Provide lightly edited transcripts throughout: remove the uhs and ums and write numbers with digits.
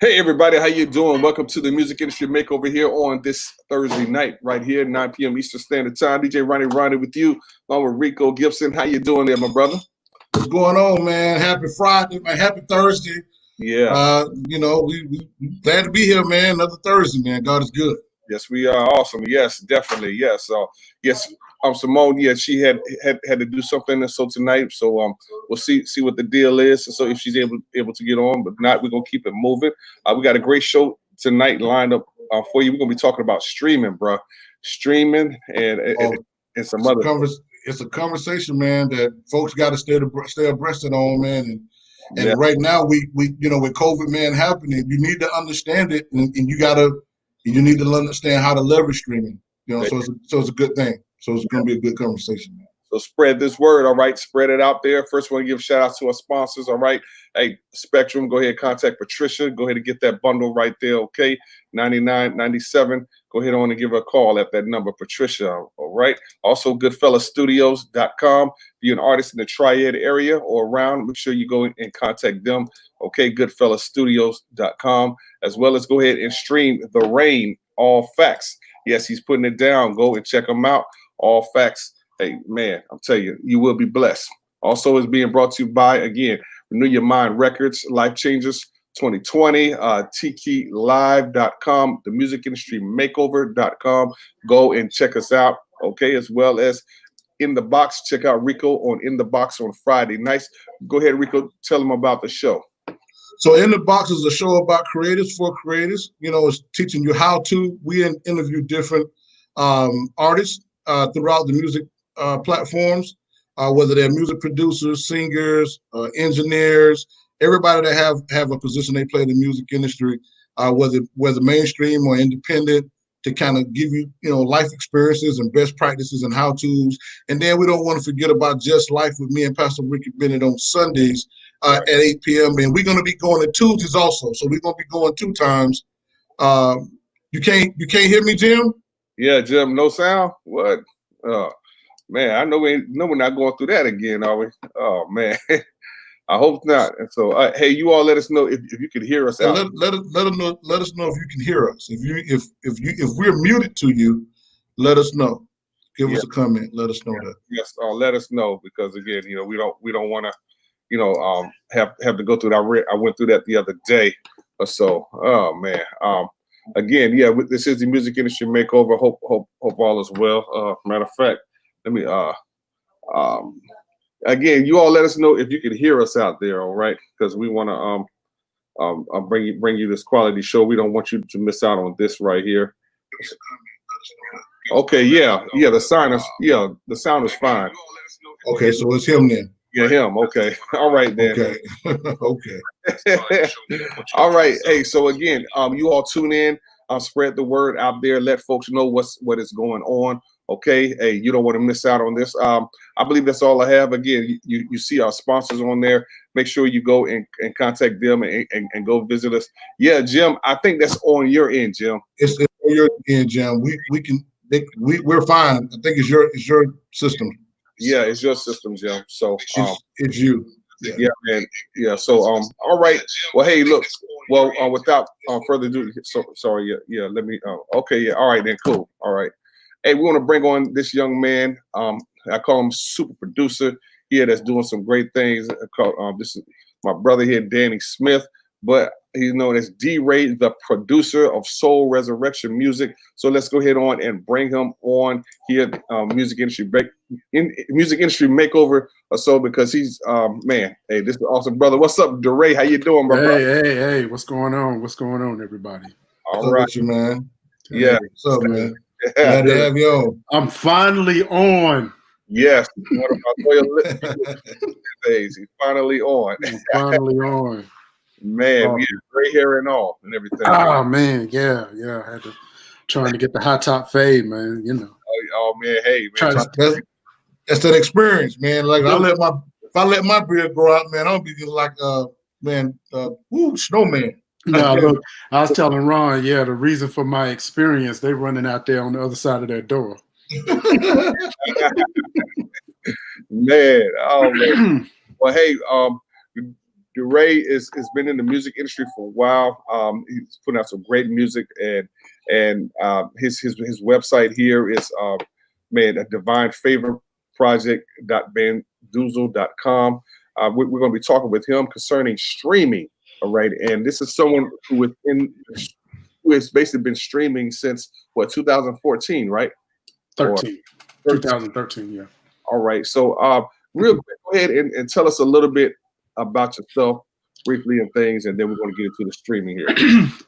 Hey everybody, how you doing? Welcome to the Music Industry Makeover here on this Thursday night, right here, 9 p.m. Eastern Standard Time. DJ Ronnie with you, along with Rico Gibson. How you doing there, my brother? What's going on, man? Happy Friday, man. Happy Thursday. Yeah. We glad to be here, man. Another Thursday, man. God is good. Yes, we are. Awesome. Yes, definitely. Yes. Yes. Simone. Yeah, she had to do something. So tonight, so we'll see what the deal is. So if she's able to get on, but not, we're gonna keep it moving. We got a great show tonight lined up for you. We're gonna be talking about streaming, bro. Streaming and some other. It's a conversation, man, that folks got to stay abreast of on, man. And Yeah. right now, we with COVID, man, happening, you need to understand it, and you need to understand how to leverage streaming. So it's a good thing. So it's going to be a good conversation, man. So spread this word, all right? Spread it out there. First, want to give a shout out to our sponsors, all right? Hey, Spectrum, go ahead and contact Patricia. Go ahead and get that bundle right there, okay? $99.97. Go ahead on and give her a call at that number, Patricia, all right? Also, GoodfellasStudios.com. If you're an artist in the Triad area or around, make sure you go and contact them, okay? GoodfellasStudios.com, as well as go ahead and stream The Rain, All Facts. Yes, he's putting it down. Go and check him out. All Facts. Hey, man, I'm telling you, you will be blessed. Also, is being brought to you by, again, Renew Your Mind Records, Life Changers 2020, TikiLive.com, the Music Industry Makeover.com. Go and check us out, okay, as well as In the Box. Check out Rico on In the Box on Friday nights. Go ahead, Rico, tell them about the show. So In the Box is a show about creators for creators. It's teaching you how to. We interview different artists throughout the music platforms, whether they're music producers, singers, engineers, everybody that have a position they play in the music industry, whether mainstream or independent, to kind of give you, life experiences and best practices and how-tos. And then we don't want to forget about Just Life with me and Pastor Ricky Bennett on Sundays at 8 p.m. And we're going to be going to Tuesdays also. So we're going to be going 2 times. You can't hear me, Jim? Yeah, Jim, no sound? What? Man, I know we're not going through that again, are we? Oh man, I hope not. And so, hey, you all, let us know if you can hear us out. Let us know if you can hear us. If we're muted to you, let us know. Give us a comment. Let us know that. Yes, let us know, because again, we don't want to, have to go through that. I went through that the other day or so. Oh man. Again, yeah, this is the Music Industry Makeover. Hope all is well. Matter of fact, let me again, you all let us know if you can hear us out there, all right? Because we want to bring you this quality show. We don't want you to miss out on this right here. Okay, yeah, the sound is fine. Okay, so it's him then. Yeah, him. Okay, all right then. Okay, okay. All right. Hey, so again, you all tune in, spread the word out there, let folks know what is going on. Okay, hey, you don't want to miss out on this. I believe that's all I have. Again, you see our sponsors on there. Make sure you go and contact them and go visit us. Yeah, Jim, I think that's on your end, Jim. It's on your end, Jim. We're fine. I think it's your system. Yeah, it's your system, Jim. So it's you. Yeah, man. Yeah. So all right. Well, hey, look. Well, without further ado, sorry. Yeah. Let me. Okay. Yeah. All right then. Cool. All right. Hey, we want to bring on this young man. I call him super producer here, that's doing some great things. This is my brother here, Danny Smith, but he's known as D-Ray, the producer of Soul Resurrection Music. So let's go ahead on and bring him on here, Music Industry Makeover or so, because he's man. Hey, this is awesome, brother. What's up, D-Ray? How you doing, my brother? Hey, what's going on? What's going on, everybody? All right, you, man. Yeah, what's up, man? Glad to have you on. I'm finally on. Yes, one of my loyal days. He's finally on. Finally on. Man, we had gray hair and all and everything. Oh man, yeah. I had to trying to get the high top fade, man. Oh man, hey man. That's that experience, man. Like if I let my beard grow out, man, I'll be like snowman. No, look, I was telling Ron, the reason for my experience, they running out there on the other side of that door. Man, oh man. Well, hey, DeRay has been in the music industry for a while. He's putting out some great music, and his website here is man, a divine favor project.bandoozle.com. We're going to be talking with him concerning streaming. All right, and this is someone who has basically been streaming since what, 2014, right? 13. Or 2013, yeah. All right. So, real quick, go ahead and tell us a little bit about yourself, briefly, and things, and then we're going to get into the streaming here.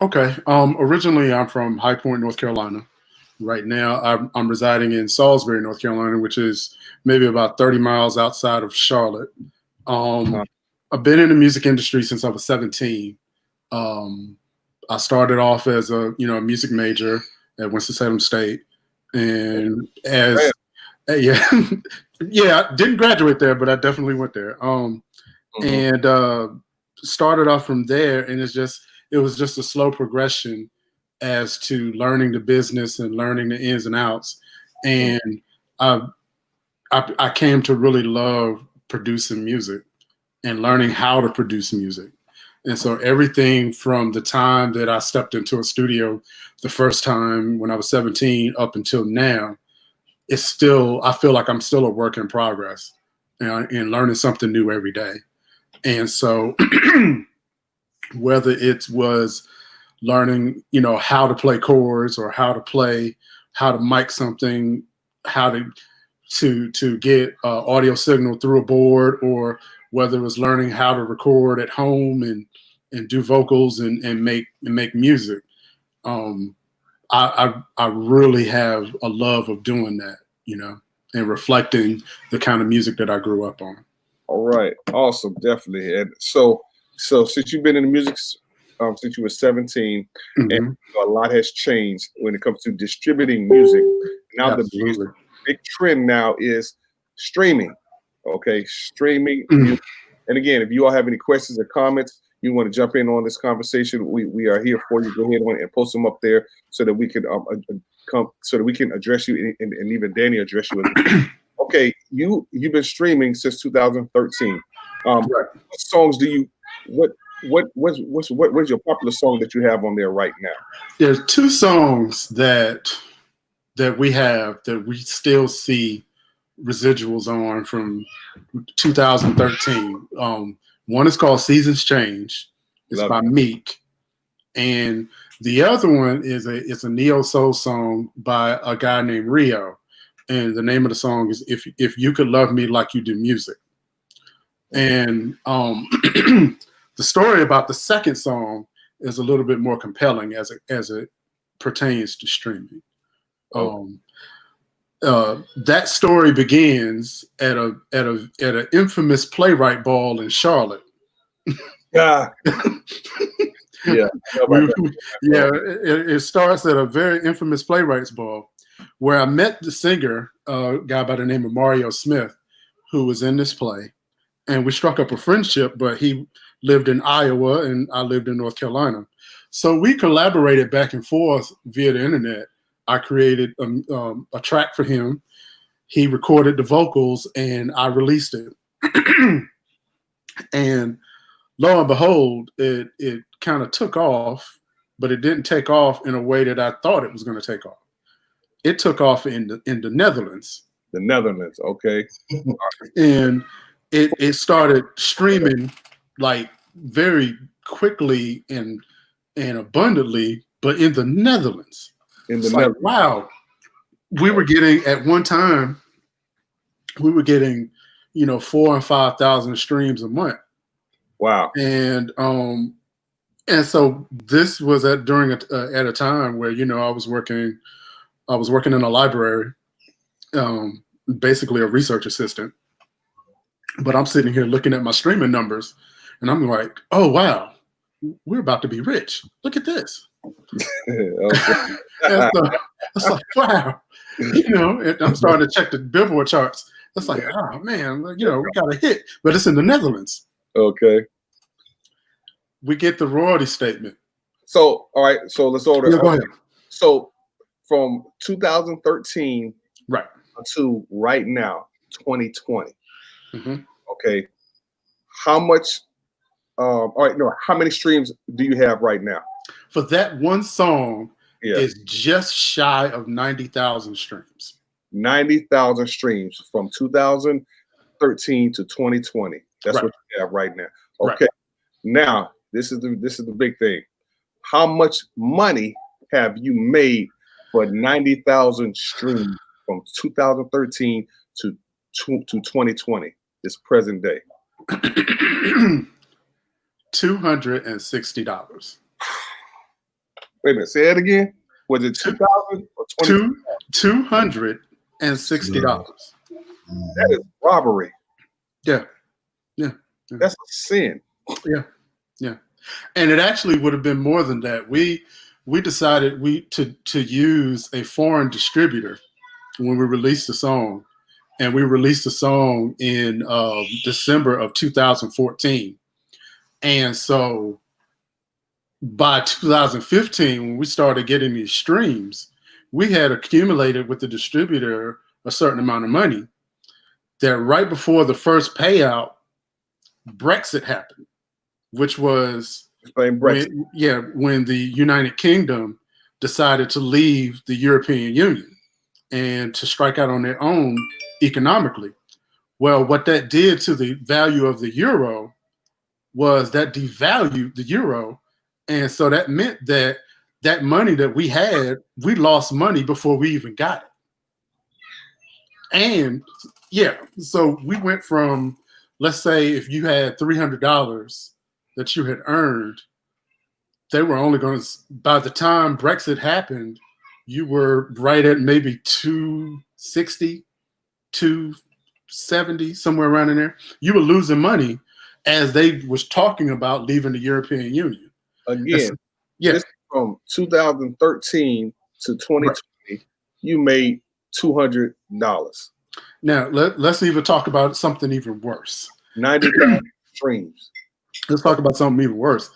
Okay. Originally, I'm from High Point, North Carolina. Right now, I'm residing in Salisbury, North Carolina, which is maybe about 30 miles outside of Charlotte. I've been in the music industry since I was 17. I started off as a music major at Winston-Salem State, and yeah, yeah, I didn't graduate there, but I definitely went there. And started off from there, and it was just a slow progression as to learning the business and learning the ins and outs. And I came to really love producing music and learning how to produce music. And so everything from the time that I stepped into a studio the first time when I was 17 up until now, I feel like I'm still a work in progress, and learning something new every day. And so whether it was learning, how to play chords or how to mic something, how to get audio signal through a board, or whether it was learning how to record at home and do vocals and make music. I really have a love of doing that, and reflecting the kind of music that I grew up on. All right, awesome, definitely. And so since you've been in the music since you were 17, and a lot has changed when it comes to distributing music. Now the big trend now is streaming. Okay, streaming. And again, if you all have any questions or comments, you want to jump in on this conversation, we are here for you. Go ahead on and post them up there so that we can address you, and even Danny address you. Okay, you've been streaming since 2013. What songs do you what's your popular song that you have on there right now? There's two songs that we have that we still see residuals on from 2013. One is called Seasons Change. It's by Meek. And the other one is a neo soul song by a guy named Rio. And the name of the song is If You Could Love Me Like You Do Music. And the story about the second song is a little bit more compelling as it pertains to streaming. That story begins at an infamous playwright ball in Charlotte. Yeah. Yeah. It starts at a very infamous playwrights ball where I met the singer, a guy by the name of Mario Smith, who was in this play. And we struck up a friendship, but he lived in Iowa and I lived in North Carolina. So we collaborated back and forth via the internet. I created a track for him. He recorded the vocals and I released it. And lo and behold, it kind of took off, but it didn't take off in a way that I thought it was going to take off. It took off in the Netherlands. The Netherlands, okay. And it started streaming like very quickly and abundantly, but in the Netherlands. Like, wow. We were getting, at one time, 4,000 and 5,000 streams a month. Wow. And so this was at a time where, I was working in a library, basically a research assistant. But I'm sitting here looking at my streaming numbers, and I'm like, oh, wow, we're about to be rich. Look at this. And so it's like, wow. And I'm starting to check the Billboard charts. It's like, oh, man, we got a hit. But it's in the Netherlands. Okay. We get the royalty statement. So, all right. So let's order. Yeah, go ahead. So from 2013 right to right now, 2020. Okay. How much All right, no. How many streams do you have right now? For that one song, Yeah, is just shy of 90,000 streams. 90,000 streams from 2013 to 2020. That's Right. what you have right now. Right. Okay. Now, this is the big thing. How much money have you made for 90,000 streams from 2013 to 2020, this present day? $260. Wait a minute, say it again. Was it 2000 or 20? $260. That is robbery. Yeah. That's a sin. Yeah. And it actually would have been more than that. We decided to use a foreign distributor when we released the song, and we released the song in December of 2014. And so by 2015, when we started getting these streams, we had accumulated with the distributor a certain amount of money that right before the first payout, Brexit happened, which was Explain Brexit. when the United Kingdom decided to leave the European Union and to strike out on their own economically. Well, what that did to the value of the euro was that devalued the euro. And so that meant that that money that we had, we lost money before we even got it. And so we went from, let's say if you had $300 that you had earned, they were only going to, by the time Brexit happened, you were right at maybe 260, 270, somewhere around in there. You were losing money as they was talking about leaving the European Union. Again, this from 2013 to 2020, right. You made $200. Now, let's even talk about something even worse. 90,000 streams. Let's talk about something even worse.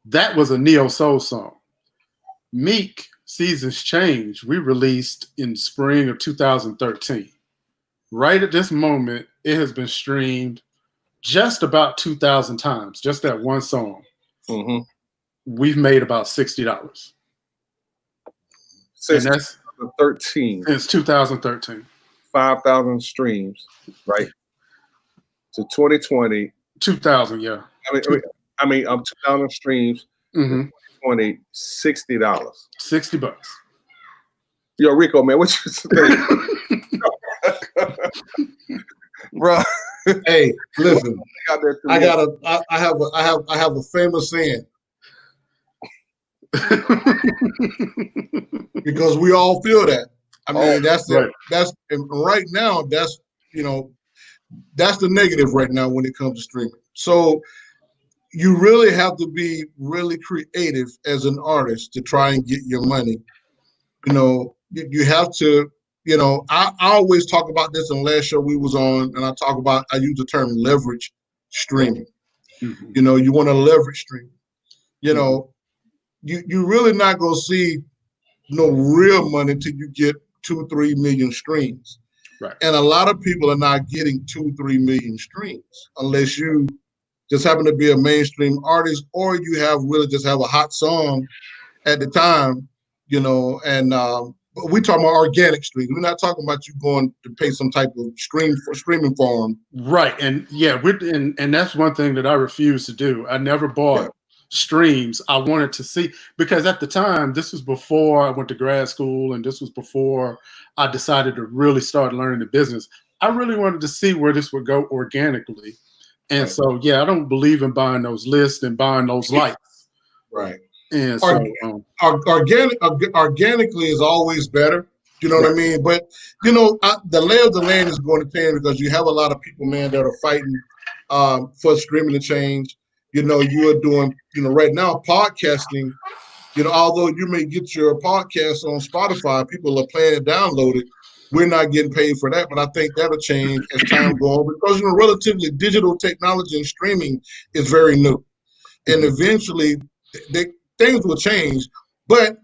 That was a neo soul song. Meek, Seasons Change, we released in spring of 2013. Right at this moment, it has been streamed just about 2,000 times, just that one song. Mm-hmm. We've made about $60. Since 2013. Since 2013. 5,000 streams, right? To 2020. 2,000, yeah. I mean, 2,000 streams. Mm-hmm. 2020, $60. $60. Yo, Rico, man, what you say? Bro. Hey, listen. I have a famous saying. Because we all feel that. I mean, that's right now, that's the negative right now when it comes to streaming. So you really have to be really creative as an artist to try and get your money. You have to, I always talk about this in the last show we was on, and I use the term leverage streaming. Mm-hmm. You want to leverage streaming. You really not going to see no real money till you get 2-3 million streams. Right. And a lot of people are not getting 2-3 million streams unless you just happen to be a mainstream artist, or you really just have a hot song at the time, and but we talking about organic streams. We're not talking about you going to pay some type of streaming farm. Right. And and that's one thing that I refuse to do. I never bought streams. I wanted to see, because at the time, this was before I went to grad school, and this was before I decided to really start learning the business. I really wanted to see where this would go organically. And so, I don't believe in buying those lists and buying those likes. Right. And so, organically is always better. You know what I mean? But, the lay of the land is going to change, because you have a lot of people, man, that are fighting for streaming to change. You are doing, right now, podcasting, although you may get your podcast on Spotify, people are playing it downloaded. We're not getting paid for that, but I think that'll change as time goes on, because relatively digital technology and streaming is very new, and eventually things will change. But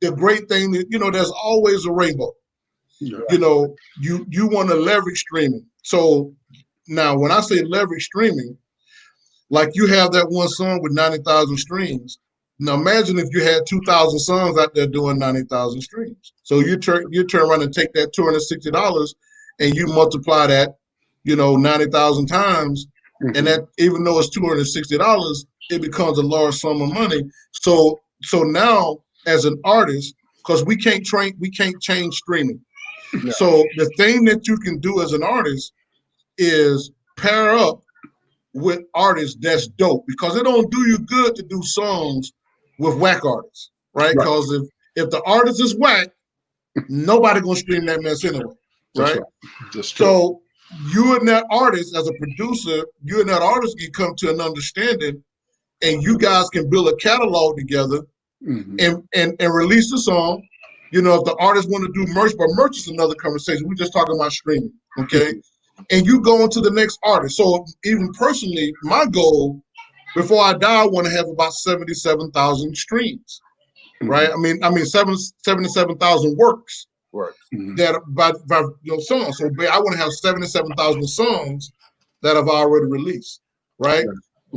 the great thing is, there's always a rainbow. Yeah. You want to leverage streaming. So now, when I say leverage streaming, like you have that one song with 90,000 streams. Now imagine if you had 2,000 songs out there doing 90,000 streams. So you turn around and take that $260 and you multiply that, 90,000 times, and that even though it's $260, it becomes a large sum of money. So now as an artist, because we can't change streaming. No. So the thing that you can do as an artist is pair up with artists that's dope, because it don't do you good to do songs with whack artists, right? Because if the artist is whack, nobody gonna stream that mess anyway, right? That's true. So you and that artist, as a producer, you and that artist can come to an understanding, and you guys can build a catalog together and release the song. If the artist want to do merch, but merch is another conversation. We're just talking about streaming, okay? And you go into the next artist. So even personally, my goal before I die, I want to have about 77,000 streams, right? I mean 77,000 works that by songs. So I want to have 77,000 songs that I've already released, right?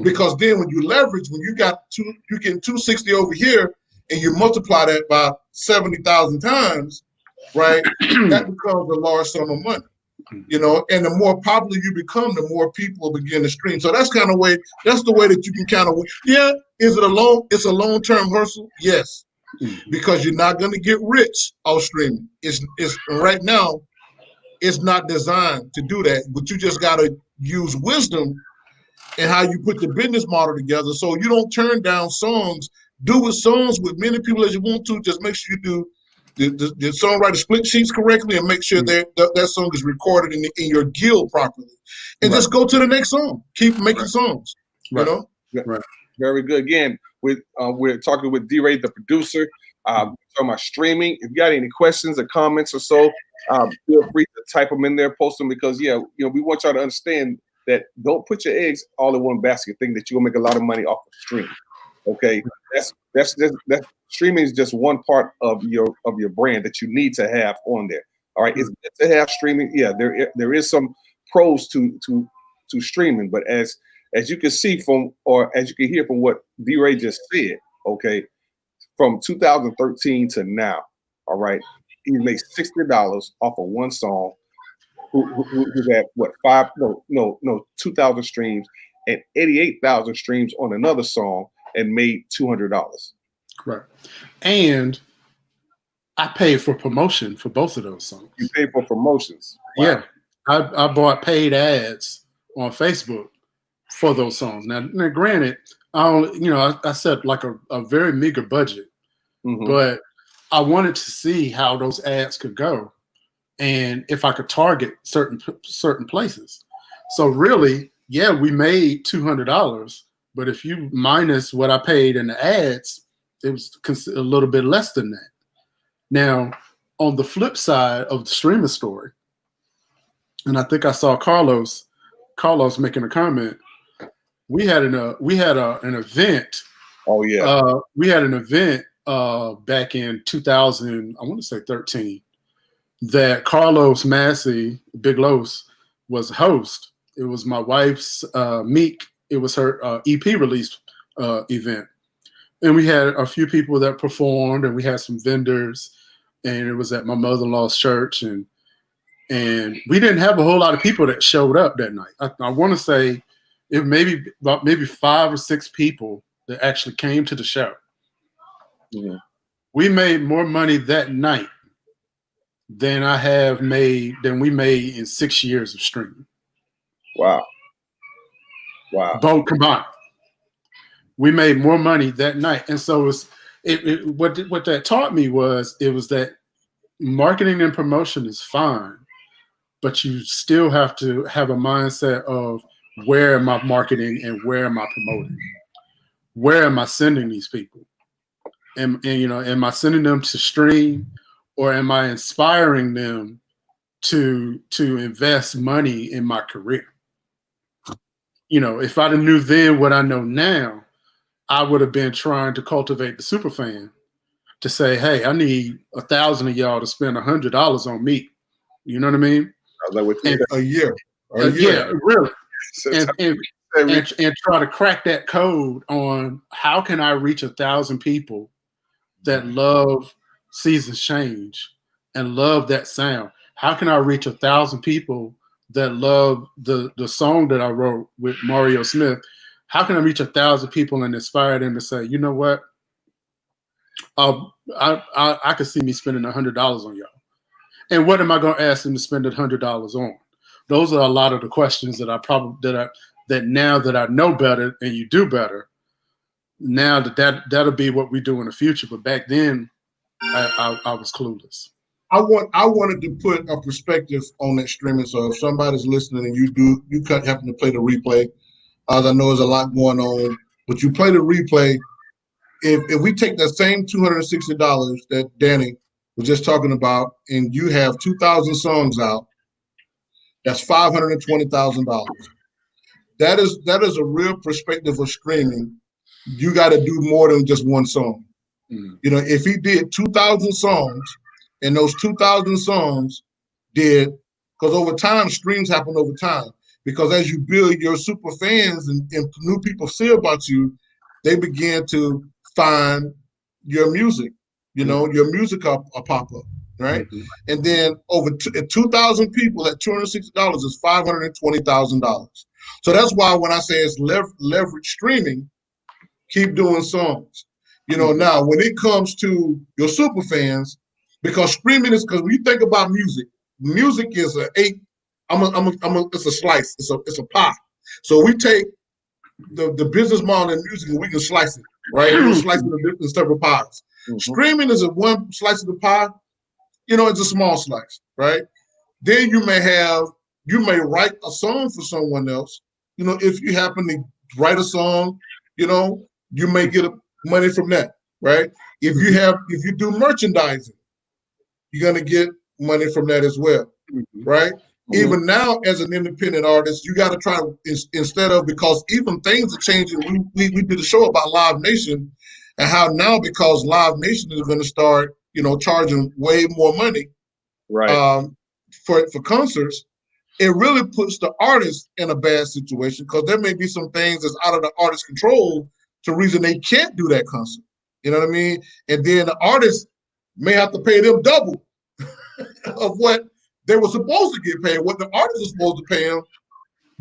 Because then when you leverage, when you get 260 over here, and you multiply that by 70,000 times, right? That becomes a large sum of money. And the more popular you become, the more people begin to stream. So that's the way that you can kind of, it's a long-term hustle? Yes, because you're not going to get rich off streaming. It's right now, it's not designed to do that, but you just got to use wisdom and how you put the business model together so you don't turn down songs. Do songs with many people as you want to. Just make sure you do the songwriter split sheets correctly, and make sure that song is recorded in your guild properly. And just go to the next song. Keep making songs. Right. Very good. Again, we're talking with D-Ray, the producer. Talking about streaming. If you got any questions or comments or so, feel free to type them in there, post them, because we want y'all to understand that don't put your eggs all in one basket. Think that you're gonna make a lot of money off of streaming. Okay, that's streaming is just one part of your brand that you need to have on there. All right, it's good to have streaming. Yeah, there is some pros to streaming, but as you can see from, or as you can hear from what D-Ray just said, okay, from 2013 to now, all right, he made $60 off of one song. Who had what 2,000 streams and 88,000 streams on another song, and made $200. Right. And I paid for promotion for both of those songs. You paid for promotions? Wow. Yeah. I bought paid ads on Facebook for those songs. Now granted, I set like a very meager budget, but I wanted to see how those ads could go, and if I could target certain places. So really, yeah, we made $200, but if you minus what I paid in the ads, it was a little bit less than that. Now, on the flip side of the streaming story, and I think I saw Carlos making a comment. We had an event. Oh yeah. We had an event back in 2000, I want to say 13, that Carlos Massey, Big Los, was host. It was my wife's Meek. It was her EP release event. And we had a few people that performed, and we had some vendors, and it was at my mother-in-law's church, and we didn't have a whole lot of people that showed up that night. I want to say it maybe 5 or 6 people that actually came to the show. Yeah. We made more money that night than we made in 6 years of streaming. Wow. Both combined. We made more money that night. And so what that taught me was that marketing and promotion is fine, but you still have to have a mindset of, where am I marketing and where am I promoting? Where am I sending these people? And am I sending them to stream, or am I inspiring them to invest money in my career? If I'd have knew then what I know now, I would have been trying to cultivate the super fan to say, hey, I need 1,000 of y'all to spend $100 on me. You know what I mean? I was like, a year. Yeah, really. and try to crack that code on how can I reach 1,000 people that love Seasons Change and love that sound? How can I reach 1,000 people that love the song that I wrote with Mario Smith? How can I reach 1,000 people and inspire them to say, you know what? I could see me spending $100 on y'all. And what am I going to ask them to spend $100 on? Those are a lot of the questions that that now that I know better and you do better, now that'll be what we do in the future. But back then, I was clueless. I wanted to put a perspective on that streaming. So if somebody's listening and you happen to play the replay, as I know there's a lot going on, but you play the replay. If we take that same $260 that Danny was just talking about, and you have 2,000 songs out, that's $520,000. That is a real perspective of streaming. You got to do more than just one song. Mm. You know, if he did 2,000 songs, and those 2,000 songs did, because over time, streams happen over time. Because as you build your super fans and new people see about you, they begin to find your music. You know, your music will pop up, right? Mm-hmm. And then over 2,000 people at $260 is $520,000. So that's why when I say it's leverage streaming, keep doing songs. You know, now when it comes to your super fans, because streaming is, because when you think about music is it's a slice, it's a pie. So we take the business model in music and we can slice it, right? We're gonna slice it in several pies. Streaming is a one slice of the pie, you know, it's a small slice, right? Then you may write a song for someone else. You know, if you happen to write a song, you know, you may get money from that, right? If you do merchandising, you're gonna get money from that as well, right? Even now, as an independent artist, you got to try to, instead of, because even things are changing. We did a show about Live Nation and how now, because Live Nation is going to start, you know, charging way more money, right, for concerts. It really puts the artist in a bad situation, because there may be some things that's out of the artist's control to reason they can't do that concert. You know what I mean? And then the artist may have to pay them double of what they were supposed to get paid. What the artist is supposed to pay them,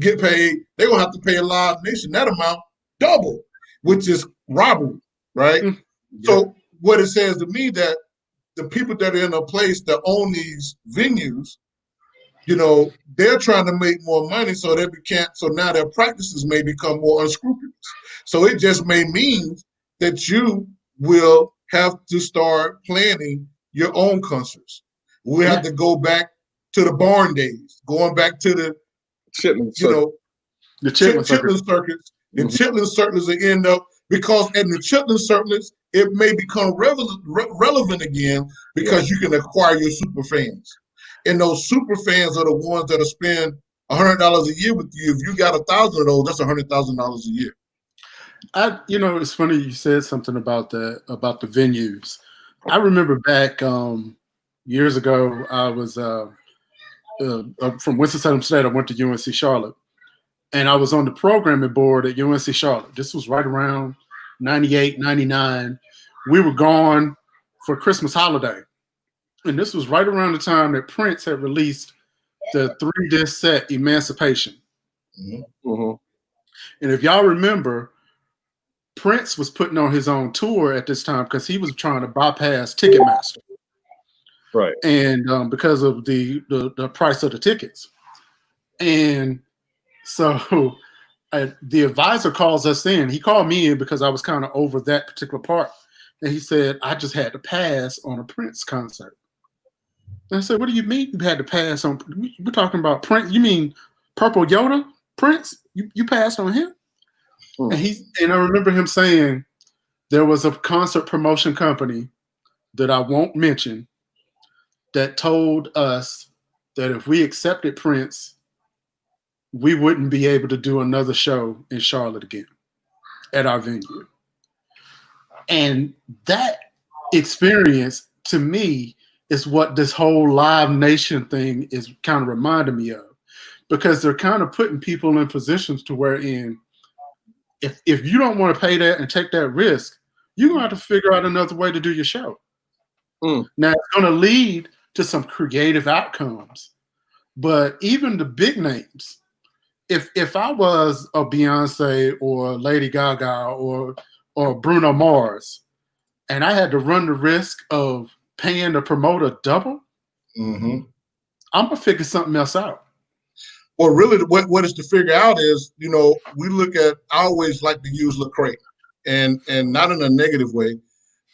get paid, they're gonna have to pay a Live Nation that amount double, which is robbery, right? Yeah. So what it says to me, that the people that are in a place that own these venues, you know, they're trying to make more money, so so now their practices may become more unscrupulous. So it just may mean that you will have to start planning your own concerts. We have to go back to the barn days, going back to the Chitlin you know The Chitlin chitlin circuits. The chitlin circuits will end up, because in the chitlin circuits, it may become relevant again, because you can acquire your super fans. And those super fans are the ones that'll spend $100 a year with you. If you got 1,000 of those, that's $100,000 a year. You know, it's funny you said something about the venues. I remember back years ago, I was from Winston-Salem State. I went to UNC Charlotte, and I was on the programming board at UNC Charlotte. This was right around 98, 99. We were gone for Christmas holiday. And this was right around the time that Prince had released the 3-disc set Emancipation. And if y'all remember, Prince was putting on his own tour at this time because he was trying to bypass Ticketmaster. right. And because of the price of the tickets. And so the advisor calls us in. He called me in because I was kind of over that particular part. And he said, I just had to pass on a Prince concert. And I said, what do you mean you had to pass on? We're talking about Prince. You mean Purple Yoda Prince? You passed on him? And I remember him saying there was a concert promotion company that I won't mention that told us that if we accepted Prince, we wouldn't be able to do another show in Charlotte again at our venue. And that experience, to me, is what this whole Live Nation thing is kind of reminding me of. because they're kind of putting people in positions to where if you don't want to pay that and take that risk, you're going to have to figure out another way to do your show. Now, it's going to lead to some creative outcomes, but even the big names, if I was a Beyonce or Lady Gaga or Bruno Mars, and I had to run the risk of paying the promoter double, I'm gonna figure something else out. Well, really, what is to figure out is, you know, we look at. I always like to use Lecrae, and not in a negative way,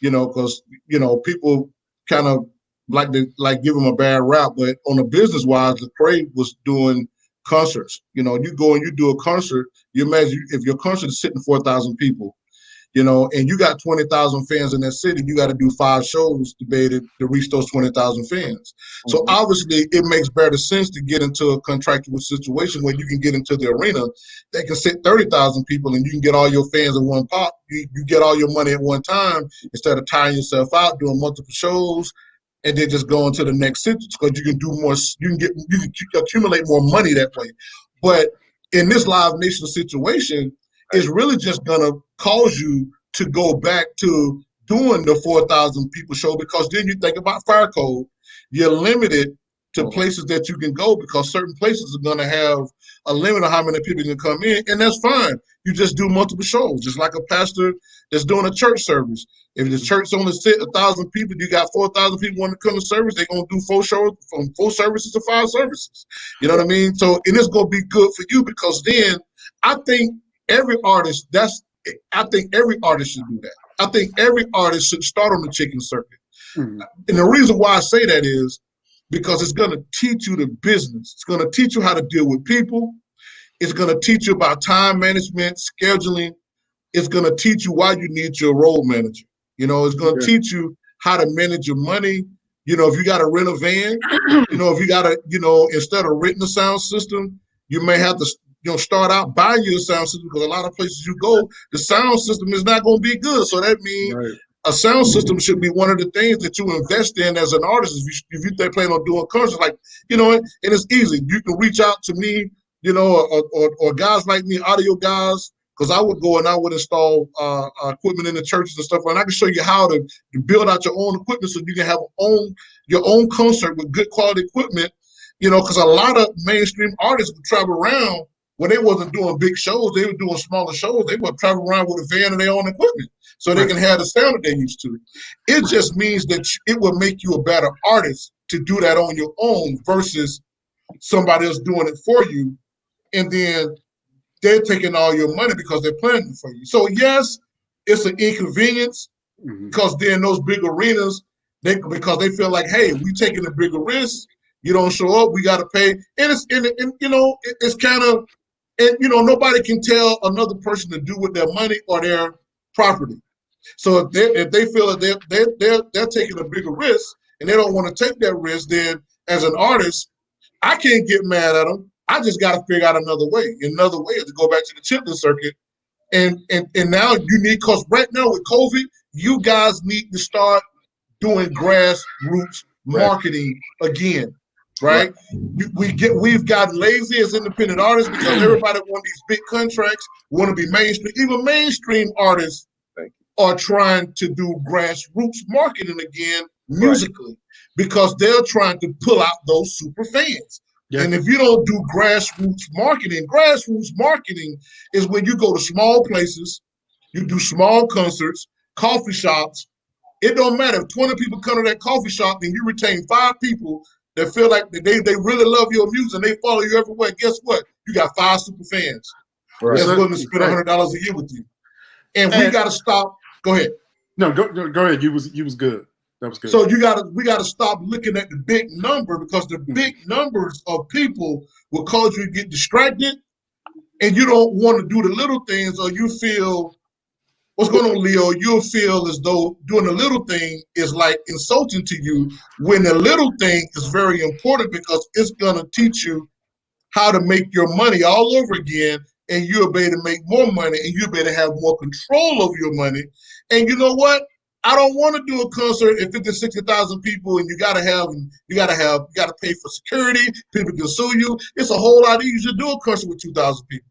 you know, because you know people kind of like to give him a bad rap, but on a business wise, Lecrae was doing concerts. You know, you go and you do a concert. You imagine if your concert is sitting 4,000 people, you know, and you got 20,000 fans in that city, you got to do 5 shows to be able to reach those 20,000 fans. So obviously it makes better sense to get into a contractual situation where you can get into the arena that can sit 30,000 people and you can get all your fans in one pop. You get all your money at one time instead of tiring yourself out doing multiple shows and then just going to the next city, because you can do more, you can accumulate more money that way. But in this Live Nation situation, it's really just gonna cause you to go back to doing the 4,000 people show, because then you think about fire code. You're limited to places that you can go because certain places are gonna have a limit of how many people can come in, and that's fine. You just do multiple shows, just like a pastor that's doing a church service. If the church only sit 1,000 people, you got 4,000 people want to come to service, they're gonna do 4 shows, from 4 services to 5 services. You know what I mean? So, and it's gonna be good for you, because then I think every artist, I think every artist should do that. I think every artist should start on the chicken circuit. And the reason why I say that is because it's going to teach you the business. It's going to teach you how to deal with people. It's going to teach you about time management, scheduling. It's going to teach you why you need your role manager. You know, it's going to teach you how to manage your money. You know, if you got to rent a van, you know, if you got to, you know, instead of renting a sound system, you may have to, you know, start out buying your sound system, because a lot of places you go, the sound system is not going to be good. So that means a sound system should be one of the things that you invest in as an artist. If you plan on doing concerts, like, you know, and it's easy. You can reach out to me, you know, or guys like me, audio guys, because I would go and I would install equipment in the churches and stuff, and I can show you how to build out your own equipment so you can have your own concert with good quality equipment. You know, because a lot of mainstream artists would travel around when they wasn't doing big shows. They were doing smaller shows. They would travel around with a van and their own equipment so they can have the sound that they used to. It just means that it will make you a better artist to do that on your own versus somebody else doing it for you. And then they're taking all your money because they're planning for you. So yes, it's an inconvenience, because then those big arenas, because they feel like, hey, we taking a bigger risk. You don't show up, we got to pay. And it's you know, it's kind of, and you know, nobody can tell another person to do with their money or their property. So if they feel that they're taking a bigger risk and they don't want to take that risk, then as an artist, I can't get mad at them. I just got to figure out another way. Another way is to go back to the chitlin circuit. And now you need, because right now with COVID, you guys need to start doing grassroots marketing again, right? We've gotten lazy as independent artists because everybody wants these big contracts, want to be mainstream. Even mainstream artists are trying to do grassroots marketing again musically, because they're trying to pull out those super fans. And if you don't do grassroots marketing is when you go to small places, you do small concerts, coffee shops. It don't matter if 20 people come to that coffee shop and you retain 5 people that feel like they really love your music and they follow you everywhere. Guess what? You got 5 super fans that's willing to spend $100 a year with you. And we got to stop. Go ahead. No, go ahead. You was good. That was good. So we gotta stop looking at the big number, because the big numbers of people will cause you to get distracted, and you don't want to do the little things, or you feel, what's going on, Leo? You'll feel as though doing the little thing is like insulting to you, when the little thing is very important, because it's gonna teach you how to make your money all over again, and you'll be able to make more money, and you'll be able to have more control over your money. And you know what? I don't want to do a concert at 50, 60,000 people, and you gotta pay for security. People can sue you. It's a whole lot easier to do a concert with 2,000 people.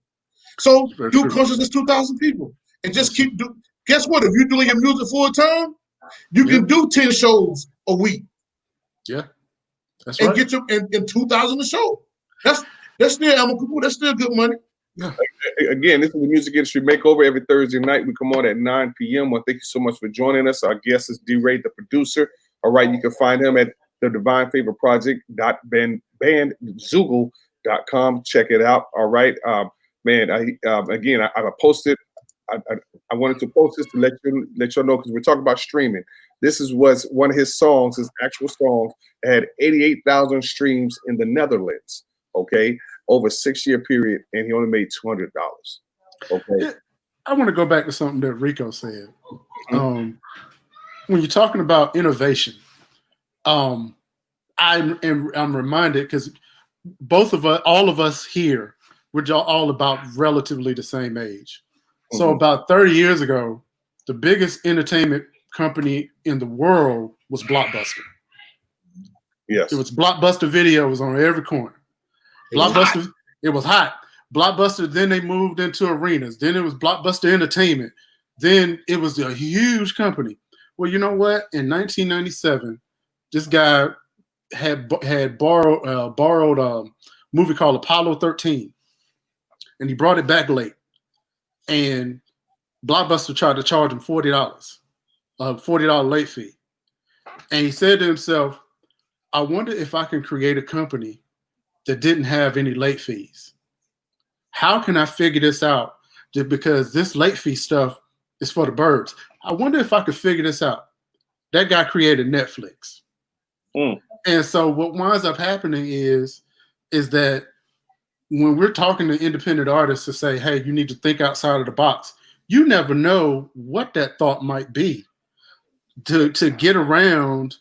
So do concerts with 2,000 people, and just keep do. Guess what? If you're doing your music full time, you can do 10 shows a week. Yeah, that's and right. Get your and 2,000 a show. That's still amicable. That's still good money. Yeah. Again, this is the Music Industry Makeover every Thursday night. We come on at 9 p.m. Well, thank you so much for joining us. Our guest is D-Ray, the producer. All right, you can find him at the Divine Favor Project.bandzoogle.com. Check it out. All right, man. I posted. I wanted to post this to let y'all know, because we're talking about streaming. This was one of his songs, his actual songs. It had 88,000 streams in the Netherlands. Okay. Over a 6-year period, and he only made $200. Okay. I want to go back to something that Rico said. When you're talking about innovation, I'm reminded, because all of us here, we're all about relatively the same age. So about 30 years ago, the biggest entertainment company in the world was Blockbuster. Yes. It was Blockbuster Video was on every corner. Blockbuster, it was hot. Blockbuster, then they moved into arenas. Then it was Blockbuster Entertainment. Then it was a huge company. Well, you know what? In 1997, this guy had borrowed a movie called Apollo 13, and he brought it back late. And Blockbuster tried to charge him $40, a $40 late fee. And he said to himself, I wonder if I can create a company that didn't have any late fees. How can I figure this out? Just because this late fee stuff is for the birds. I wonder if I could figure this out. That guy created Netflix. And so what winds up happening is that when we're talking to independent artists to say, hey, you need to think outside of the box, you never know what that thought might be to get around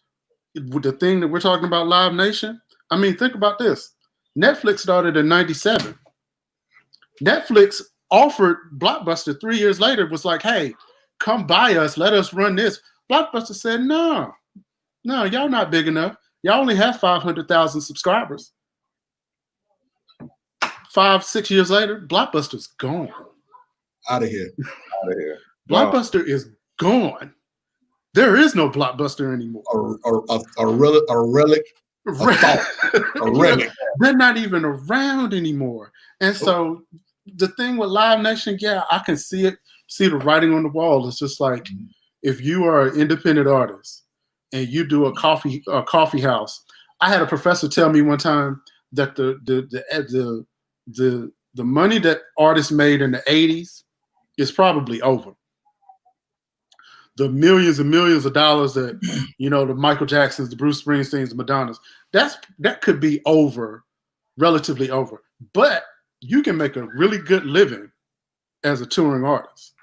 with the thing that we're talking about, Live Nation. I mean, think about this. Netflix started in 97. Netflix offered Blockbuster 3 years later, was like, hey, come buy us, let us run this. Blockbuster said, no, y'all not big enough. Y'all only have 500,000 subscribers. 5-6 years later, Blockbuster's gone. Out of here. Blockbuster is gone. There is no Blockbuster anymore. A relic. A relic. They're not even around anymore. And so the thing with Live Nation, yeah, I can see the writing on the wall. It's just like, if you are an independent artist and you do a coffee house. I had a professor tell me one time that the money that artists made in the 80s is probably over. The millions and millions of dollars that, the Michael Jacksons, the Bruce Springsteens, the Madonnas, that could be relatively over. But you can make a really good living as a touring artist,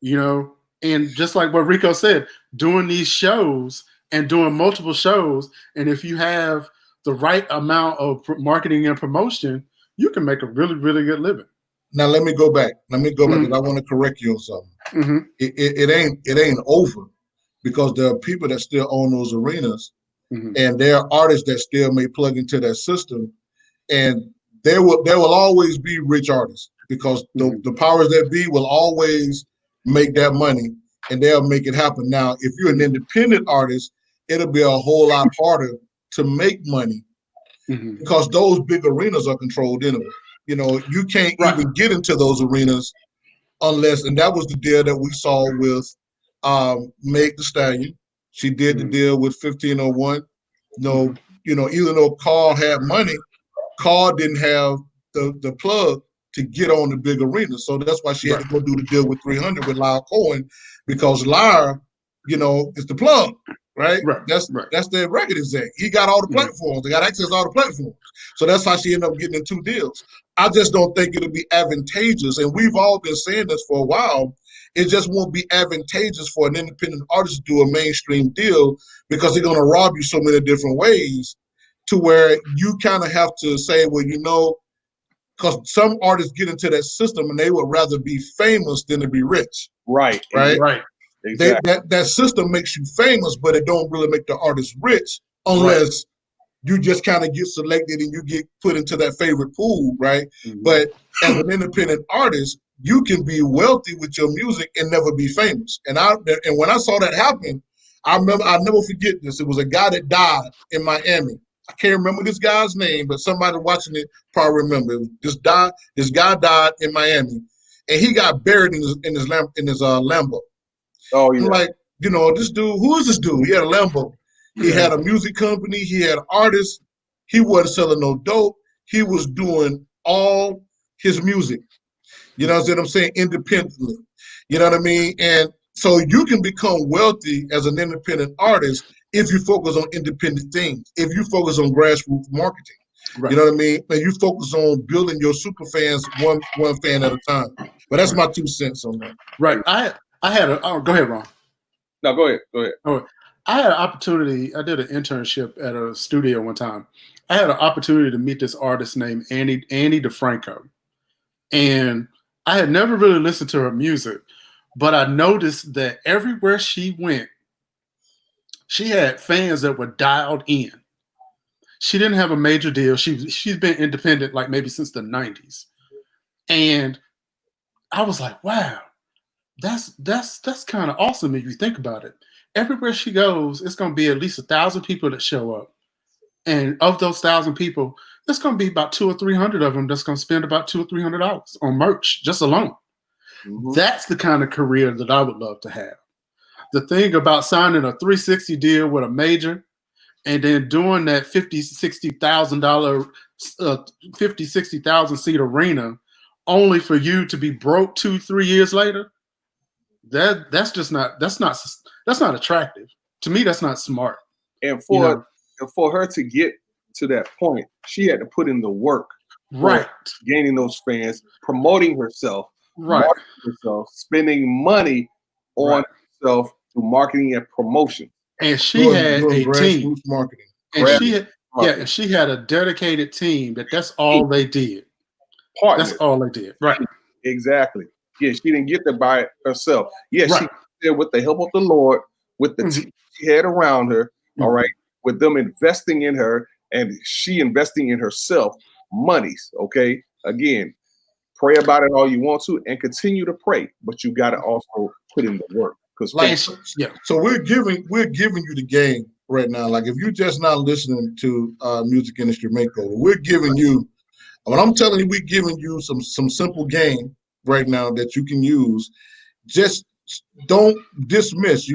and just like what Rico said, doing these shows and doing multiple shows. And if you have the right amount of marketing and promotion, you can make a really, really good living. Now let me go back. Because I want to correct you on something. It ain't over, because there are people that still own those arenas, and there are artists that still may plug into that system, and there will always be rich artists, because the powers that be will always make that money, and they'll make it happen. Now, if you're an independent artist, it'll be a whole lot harder to make money, because those big arenas are controlled anyway. You can't even get into those arenas unless, and that was the deal that we saw with Meg Thee Stallion. She did the deal with 1501. Even though Carl had money, Carl didn't have the plug to get on the big arena. So that's why she had to go do the deal with 300 with Lyle Cohen, because Lyle, is the plug. Right? That's the record exec. He got all the platforms. They got access to all the platforms. So that's how she ended up getting in 2 deals. I just don't think it'll be advantageous. And we've all been saying this for a while. It just won't be advantageous for an independent artist to do a mainstream deal, because they're going to rob you so many different ways, to where you kind of have to say, well, because some artists get into that system and they would rather be famous than to be rich. Right. Exactly. That system makes you famous, but it don't really make the artist rich unless you just kind of get selected and you get put into that favorite pool, right? Mhm. But as an independent artist, you can be wealthy with your music and never be famous. And when I saw that happen, I remember, I'll never forget this. It was a guy that died in Miami. I can't remember this guy's name, but somebody watching it probably remember. This guy died in Miami, and he got buried in his Lambo. Oh I'm yeah. like, this dude, who is this dude? He had a Lambo. He had a music company. He had artists. He wasn't selling no dope. He was doing all his music. You know what I'm saying? Independently. You know what I mean? And so you can become wealthy as an independent artist if you focus on independent things, if you focus on grassroots marketing. Right. You know what I mean? And you focus on building your super fans one fan at a time. But that's my 2 cents on that. Right. I had a go ahead, Ron. No, go ahead. Go ahead. Oh, I had an opportunity. I did an internship at a studio one time. I had an opportunity to meet this artist named Annie DeFranco, and I had never really listened to her music, but I noticed that everywhere she went, she had fans that were dialed in. She didn't have a major deal. She's been independent like maybe since the 90s, and I was like, wow, that's kind of awesome if you think about it. Everywhere she goes, it's going to be at least 1,000 people that show up, and of those 1,000 people, there's going to be about 200 or 300 of them that's going to spend about $200 or $300 on merch just alone. Mhm. That's the kind of career that I would love to have. The thing about signing a 360 deal with a major and then doing that $50,000, $60,000, 60,000 seat arena, only for you to be broke 2-3 years later. That's not attractive to me. That's not smart. And You know, for her to get to that point, she had to put in the work for right, gaining those fans, promoting herself, right, marketing herself, spending money on right. herself through marketing and promotion. And she Doing had a team, grassroots marketing. and Grab and she had a dedicated team that's all they did. That's partners. all they did. Right, Exactly. Yeah, she didn't get there by herself. Yeah, she right. got there with the help of the Lord, with the Mhm. team she had around her, all Mhm. right, with them investing in her and she investing in herself, monies. Okay. Again, pray about it all you want to and continue to pray, but you got to also put in the work because Like, And she, yeah, so we're giving you the game right now. Like, if you're just not listening to Music Industry Makeover, we're giving you. When I'm telling you, we're giving you some simple game right now that you can use. Just don't dismiss.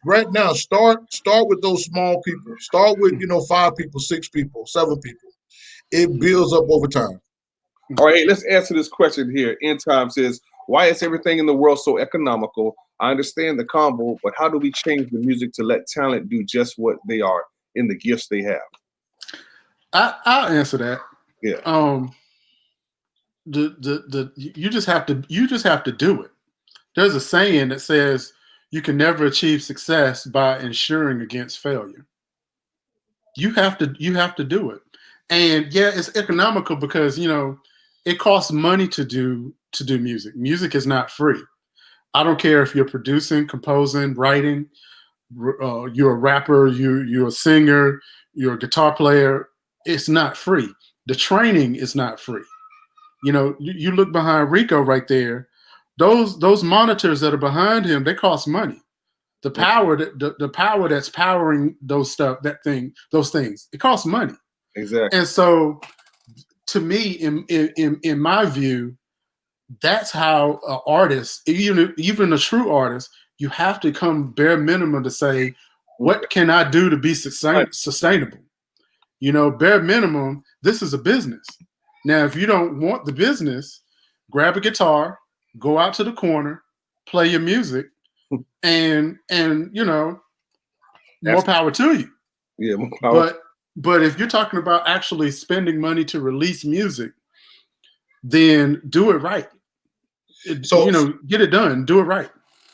Right now, start with those small people. Start with 5 people, 6 people, 7 people. It builds up over time. all right, let's answer this question here. End Time says, why is everything in the world so economical? I understand the combo, but how do we change the music to let talent do just what they are in the gifts they have? I'll answer that. Yeah. You just have to do it. There's a saying that says you can never achieve success by ensuring against failure. You have to do it. And yeah, it's economical because it costs money to do music. Music is not free. I don't care if you're producing, composing, writing, you're a rapper, you're a singer, you're a guitar player. It's not free. The training is not free. You look behind Rico right there. Those monitors that are behind him, they cost money. The power that's powering those things, it costs money. Exactly. And so, to me, in my view, that's how an artist, even a true artist, you have to come bare minimum to say, what can I do to be sustainable? Bare minimum, this is a business. Now, if you don't want the business, grab a guitar, go out to the corner, play your music, and more power to you. Yeah, more power. But if you're talking about actually spending money to release music, then do it right. So Get it done. Do it right.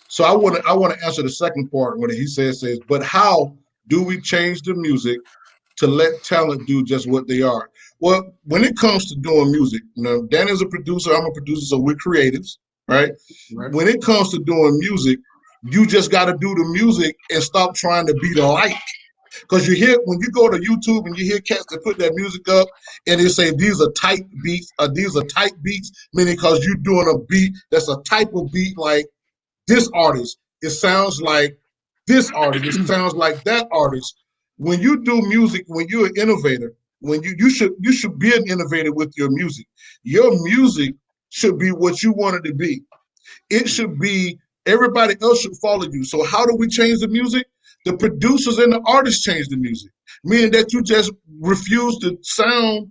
So I want to answer the second part when he says, but how do we change the music to let talent do just what they are? Well, when it comes to doing music, Dan is a producer, I'm a producer, so we're creatives, right? Right. When it comes to doing music, You just got to do the music and stop trying to be like. Because you hear, when you go to YouTube and you hear cats that put that music up and they say these are tight beats, these are tight beats, meaning because you're doing a beat that's a type of beat like this artist. It sounds like this artist. It sounds like that artist. When you do music, when you're an innovator, when you should be an innovator with your music. Your music should be what you want it to be. It should be, everybody else should follow you. So how do we change the music? The producers and the artists change the music, meaning that you just refuse to sound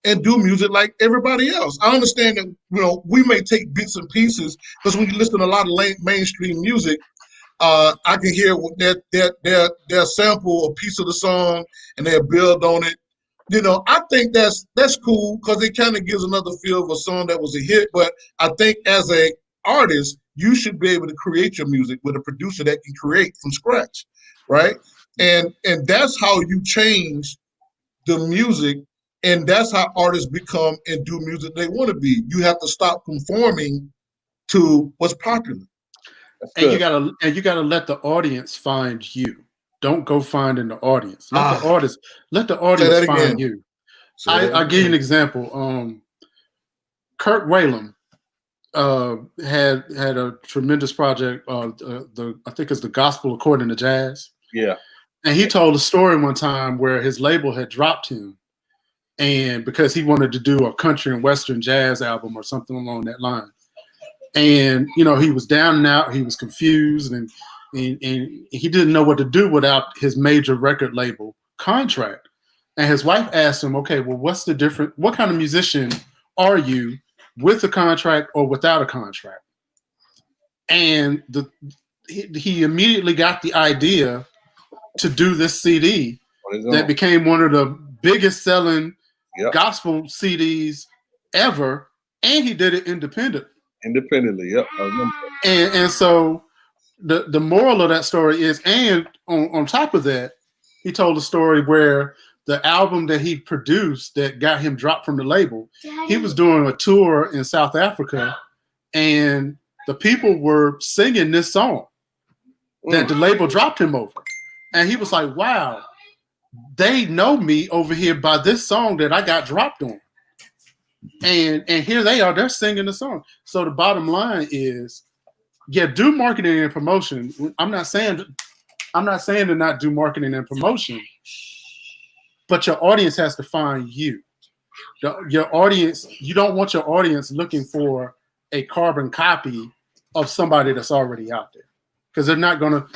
and do music like everybody else. I understand that, we may take bits and pieces, because when you listen to a lot of mainstream music, I can hear they'll sample a piece of the song and they'll build on it. I think that's cool, because it kind of gives another feel of a song that was a hit. But I think as a artist, you should be able to create your music with a producer that can create from scratch, right? And that's how you change the music, and that's how artists become and do music they want to be. You have to stop conforming to what's popular. And you gotta let the audience find you. Don't go finding the audience. Let the audience find you. I'll give you an example. Kurt Whalum had a tremendous project. I think it's the Gospel According to Jazz. Yeah. And he told a story one time where his label had dropped him, and because he wanted to do a country and western jazz album or something along that line. And he was down and out. He was confused, and he didn't know what to do without his major record label contract. And his wife asked him, "Okay, well, what's the difference? What kind of musician are you, with a contract or without a contract?" And he immediately got the idea to do this CD that became one of the biggest selling gospel CDs ever, and he did it independently. Yep. And so the moral of that story is, and on top of that, he told a story where the album that he produced that got him dropped from the label, he was doing a tour in South Africa, and the people were singing this song that the label dropped him over. And he was like, wow, they know me over here by this song that I got dropped on. And here they are, they're singing the song. So the bottom line is, do marketing and promotion. I'm not saying to not do marketing and promotion, but your audience has to find you. Your audience, you don't want your audience looking for a carbon copy of somebody that's already out there, because they're not gonna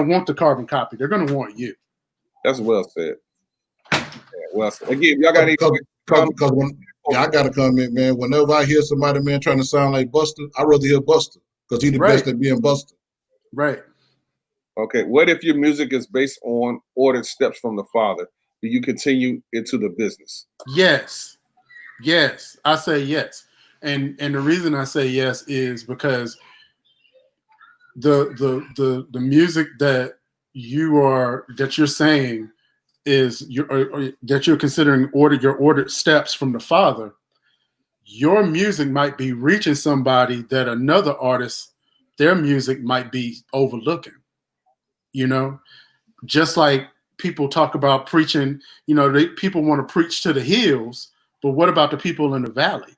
want the carbon copy. They're gonna want you. That's well said. Yeah, well said. Again, y'all got any comments? I got to comment, man. Whenever I hear somebody, man, trying to sound like Buster, I'd rather hear Buster, because he's the best at being Buster. Right. Okay. What if your music is based on ordered steps from the Father? Do you continue into the business? Yes. I say yes. And the reason I say yes is because the music that you're saying is that you're considering your ordered steps from the Father. Your music might be reaching somebody that another artist, their music might be overlooking. Just like people talk about preaching, people want to preach to the hills, but what about the people in the valley?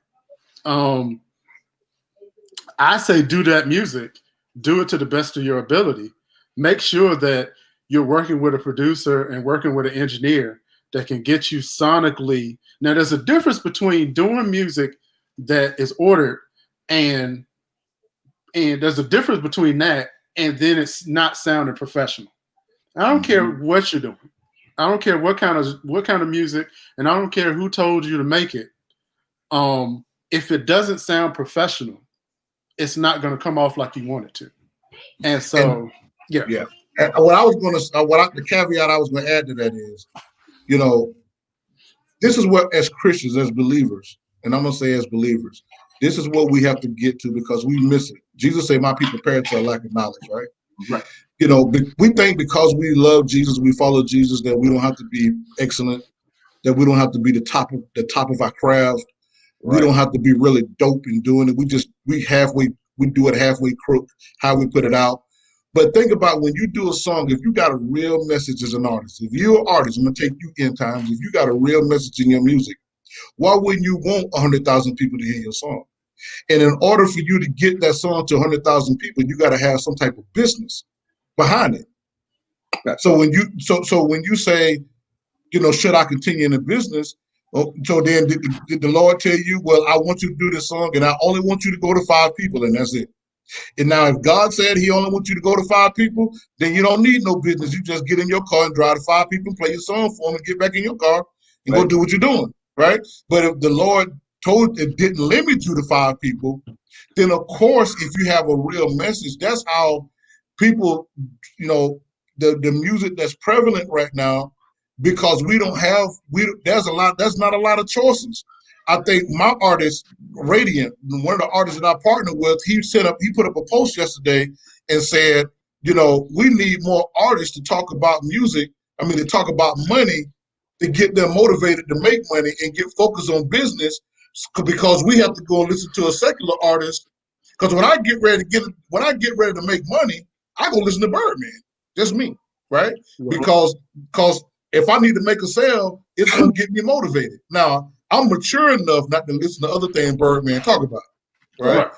I say do that music, do it to the best of your ability. Make sure that you're working with a producer and working with an engineer that can get you sonically. Now, there's a difference between doing music that is ordered, and there's a difference between that and then it's not sounding professional. I don't care what you're doing. I don't care what kind of music, and I don't care who told you to make it. If it doesn't sound professional, it's not going to come off like you want it to. And so, yeah. And the caveat I was going to add to that is, this is what, as Christians, as believers, and I'm going to say as believers, this is what we have to get to, because we miss it. Jesus said, "My people perish for a lack of knowledge," right? Right. We think because we love Jesus, we follow Jesus, that we don't have to be excellent, that we don't have to be the top of our craft. Right. We don't have to be really dope in doing it. We do it halfway crook, how we put it out. But think about when you do a song, if you got a real message as an artist, if you're an artist, I'm gonna take you in times, if you got a real message in your music, why wouldn't you want 100,000 people to hear your song? And in order for you to get that song to 100,000 people, you got to have some type of business behind it. So when you say, should I continue in the business? So then did the Lord tell you, well, I want you to do this song and I only want you to go to 5 people and that's it. And now if God said he only wants you to go to 5 people, then you don't need no business. You just get in your car and drive to 5 people and play your song for them and get back in your car and go do what you're doing, right? But if the Lord it didn't limit you to 5 people, then of course, if you have a real message, that's how people, the music that's prevalent right now, because there's not a lot of choices. I think my artist, Radiant, one of the artists that I partner with, he put up a post yesterday and said, we need more artists to talk about music. I mean, to talk about money, to get them motivated to make money and get focused on business, because we have to go and listen to a secular artist. Because when I get ready to make money, I go listen to Birdman. Just me, right? Because if I need to make a sale, it's gonna get me motivated. Now, I'm mature enough not to listen to other things Birdman talk about, right?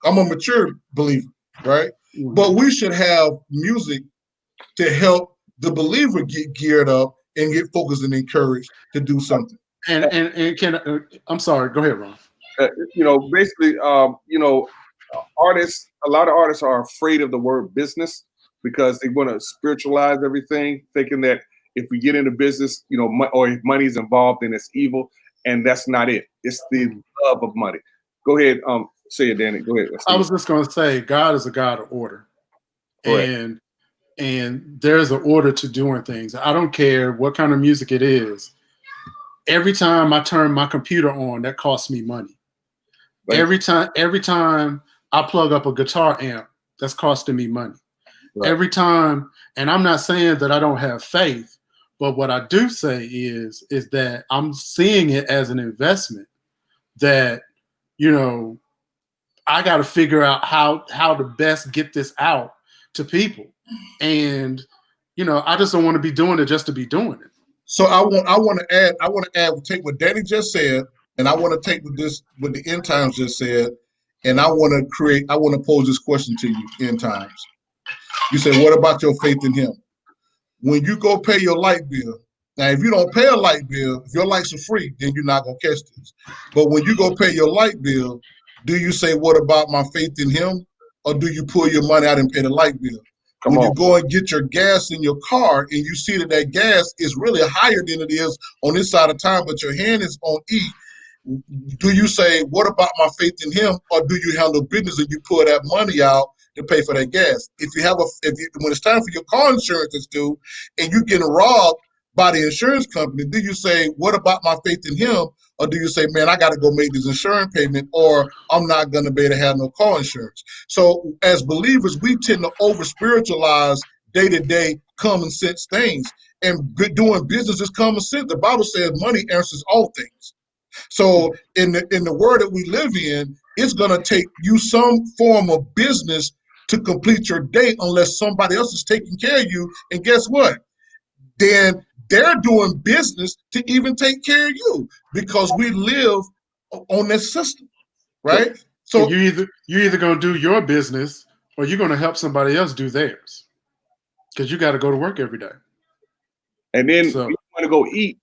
I'm a mature believer, right? But we should have music to help the believer get geared up and get focused and encouraged to do something. And I'm sorry, go ahead, Ron. Basically, artists, a lot of artists are afraid of the word business because they want to spiritualize everything, thinking that if we get into business, or if money's involved, then it's evil. And that's not it. It's the love of money. Go ahead. Say it, Danny. Go ahead. I was just going to say, God is a God of order. Correct. And there's an order to doing things. I don't care what kind of music it is. Every time I turn my computer on, that costs me money. Right. Every time I plug up a guitar amp, that's costing me money. Right. Every time, and I'm not saying that I don't have faith, but what I do say is that I'm seeing it as an investment that, I got to figure out how to best get this out to people. And, I just don't want to be doing it just to be doing it. So I want to add, take what Danny just said, and I want to take what the End Times just said, and I want to pose this question to you, End Times. You say, what about your faith in him? When you go pay your light bill, now if you don't pay a light bill, if your lights are free, then you're not going to catch this. But when you go pay your light bill, do you say, what about my faith in him? Or do you pull your money out and pay the light bill? When you go and get your gas in your car and you see that gas is really higher than it is on this side of town, but your hand is on E, do you say, what about my faith in him? Or do you handle business and you pull that money out to pay for that gas? When it's time for your car insurance is due and you're getting robbed by the insurance company, do you say, what about my faith in him? Or do you say, man, I got to go make this insurance payment or I'm not going to be able to have no car insurance? So as believers, we tend to over-spiritualize day-to-day common sense things. And doing business is common sense. The Bible says money answers all things. So in the world that we live in, it's going to take you some form of business to complete your day unless somebody else is taking care of you. And guess what? Then they're doing business to even take care of you because we live on this system, right? So you're either going to do your business or you're going to help somebody else do theirs because you got to go to work every day. And then you want to go eat,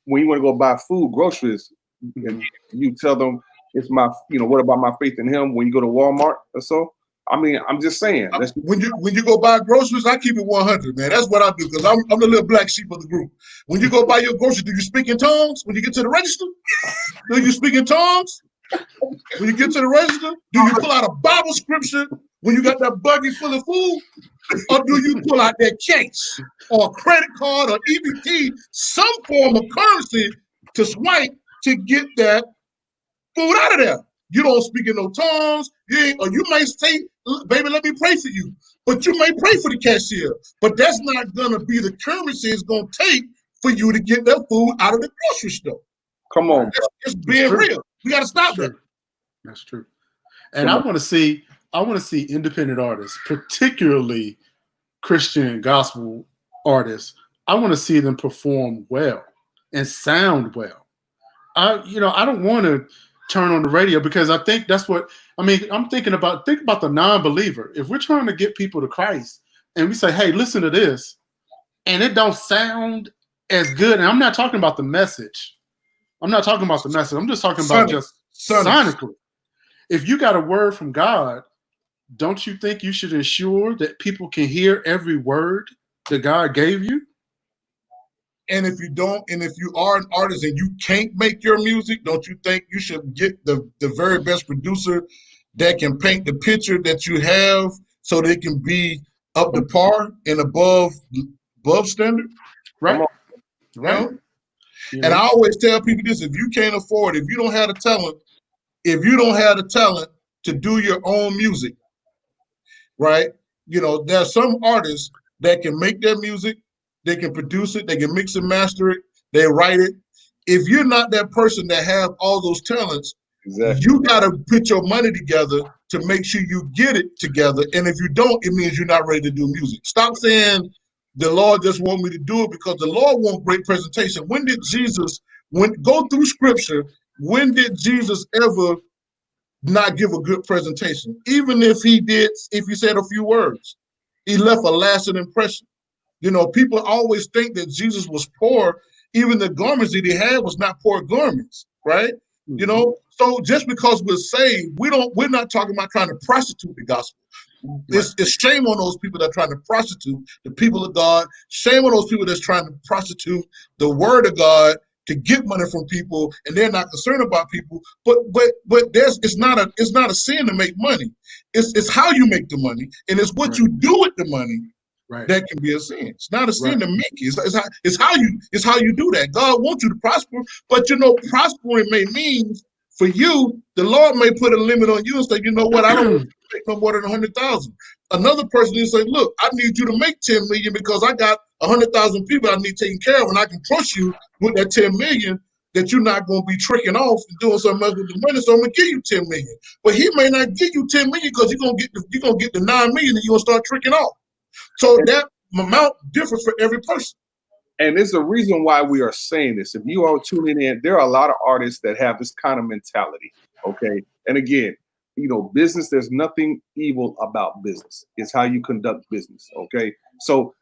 when you want to go buy food, groceries, and you tell them it's my, what about my faith in him when you go to Walmart or so? I mean, I'm just saying. When you go buy groceries, I keep it 100, man. That's what I do because I'm the little black sheep of the group. When you go buy your groceries, do you speak in tongues? When you get to the register, do you speak in tongues? When you get to the register, do you pull out a Bible scripture when you got that buggy full of food? Or do you pull out that case or a credit card or EBT, some form of currency to swipe to get that food out of there? You don't speak in no tongues. Or you might say, baby, let me pray for you. But you may pray for the cashier. But that's not going to be the currency it's going to take for you to get that food out of the grocery store. Come on. It's being real. We got to stop that. That's true. And I want to see I want to see independent artists, particularly Christian gospel artists. I want to see them perform well and sound well. I don't want to turn on the radio because I think that's what I mean. Think about the non-believer. If we're trying to get people to Christ and we say, "Hey, listen to this," and it don't sound as good, and I'm not talking about the message. I'm not talking about the message. I'm just talking about just sonically. If you got a word from God, don't you think you should ensure that people can hear every word that God gave you? And if you don't, and if you are an artist and you can't make your music, don't you think you should get the very best producer that can paint the picture that you have so they can be up to par and above standard? Right. Right. And I always tell people this: if you can't afford, if you don't have the talent to do your own music, right? There's some artists that can make their music, they can produce it, they can mix and master it, they write it. If you're not that person that have all those talents, you got to put your money together to make sure you get it together. And if you don't, it means you're not ready to do music. Stop saying the Lord just want me to do it, because the Lord wants great presentation. Go through scripture, when did Jesus ever not give a good presentation? Even if he said a few words, he left a lasting impression. People always think that Jesus was poor. Even the garments that he had was not poor garments, right? Mm-hmm. So just because we're saved, we're not talking about trying to prostitute the gospel. It's shame on those people that are trying to prostitute the people of God. Shame on those people that's trying to prostitute the word of God to get money from people, and they're not concerned about people. But it's not a sin to make money. It's how you make the money, and it's what you do with the money. That can be a sin. It's not a sin to make it. It's how you do that. God wants you to prosper, but prospering may mean for you, the Lord may put a limit on you and say, you know what, I don't want to make no more than 100,000. Another person will say, look, I need you to make 10 million because I got 100,000 people I need taken care of, and I can trust you with that 10 million that you're not going to be tricking off and doing something else with the money. So I'm going to give you 10 million. But he may not give you 10 million because you're going to get the 9 million and you're going to start tricking off. So that amount differs for every person. And there's a reason why we are saying this. If you are tuning in, there are a lot of artists that have this kind of mentality. Okay. And again, business, there's nothing evil about business. It's how you conduct business. Okay. So,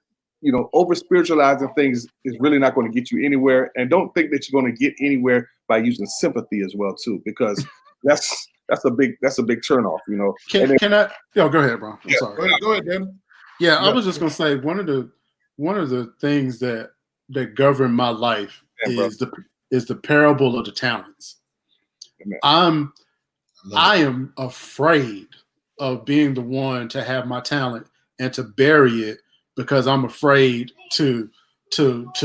over spiritualizing things is really not going to get you anywhere. And don't think that you're going to get anywhere by using sympathy as well, too, because that's a big turnoff, Can I? Go ahead, bro. I'm sorry. Go ahead, Dan. Yeah, I was just gonna say one of the things that govern my life is the parable of the talents. Amen. I am afraid of being the one to have my talent and to bury it because I'm afraid to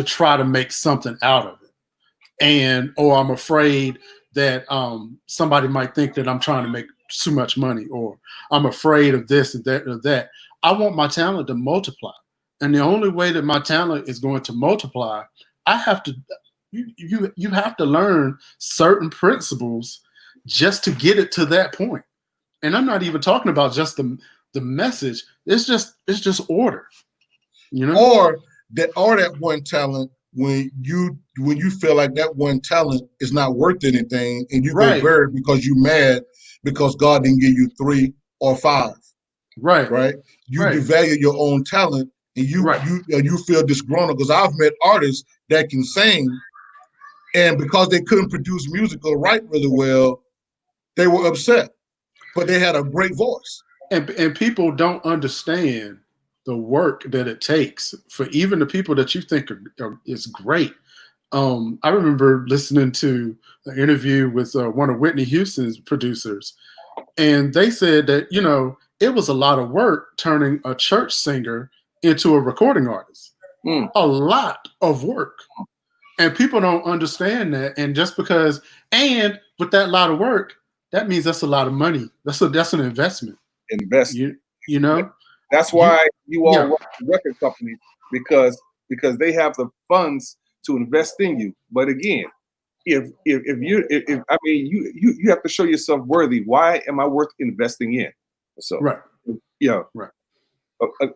try to make something out of it, or I'm afraid that somebody might think that I'm trying to make too much money, or I'm afraid of this and that or that. I want my talent to multiply. And the only way that my talent is going to multiply, you have to learn certain principles just to get it to that point. And I'm not even talking about just the message. It's just order. Or that one talent, when you feel like that one talent is not worth anything and you go bury it because you're mad because God didn't give you 3 or 5. Right. You devalue your own talent, and you feel disgruntled, because I've met artists that can sing, and because they couldn't produce music or write really well, they were upset, but they had a great voice. And people don't understand the work that it takes for even the people that you think is great. I remember listening to an interview with one of Whitney Houston's producers, and they said that, it was a lot of work turning a church singer into a recording artist. A lot of work. And people don't understand that. And with that lot of work, that means that's a lot of money. That's an investment. That's why you all work with record companies, because they have the funds to invest in you. But again, you have to show yourself worthy. Why am I worth investing in? So, Right. yeah. Right.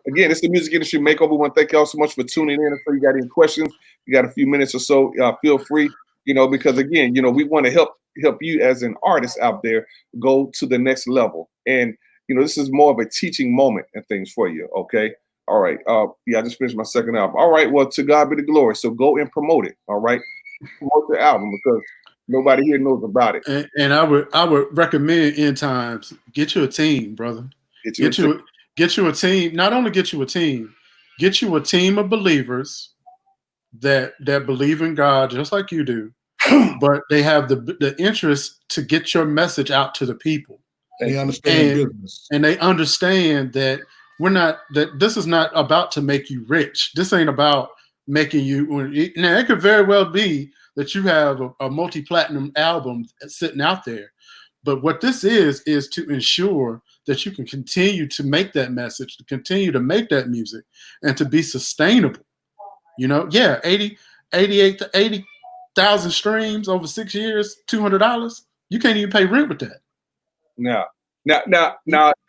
Again, it's the music industry makeover. We want to thank you all so much for tuning in. If you got any questions, you got a few minutes or so, feel free. Because again, we want to help you as an artist out there go to the next level. And this is more of a teaching moment and things for you. Okay. All right. I just finished my second album. All right. Well, to God be the glory. So go and promote it. All right. Promote the album because nobody here knows about it. And I would recommend End Times, get you a team, brother. Get you a team. Not only get you a team of believers that believe in God just like you do, but they have the interest to get your message out to the people. They understand business. And they understand that this is not about to make you rich. This ain't about making you. Now, it could very well be that you have a multi-platinum album sitting out there. But what this is to ensure that you can continue to make that message, to continue to make that music, and to be sustainable. 80,000 streams over 6 years, $200. You can't even pay rent with that. Now,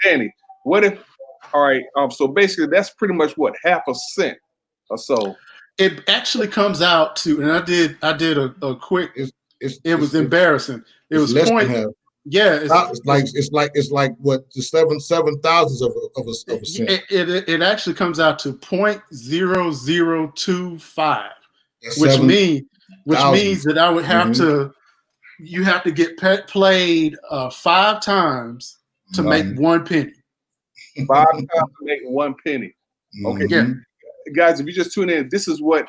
Danny, what if? All right, so basically, that's pretty much what, half a cent or so. It actually comes out to, and I did a quick. It was embarrassing. It was less than half. Yeah, it's like what, the 7/7,000ths of a cent. It actually comes out to 0.0025, which means that I would have to. You have to get played 5 times to make 1 penny. 5 times to make 1 penny. Okay, yeah, guys, if you just tune in, this is what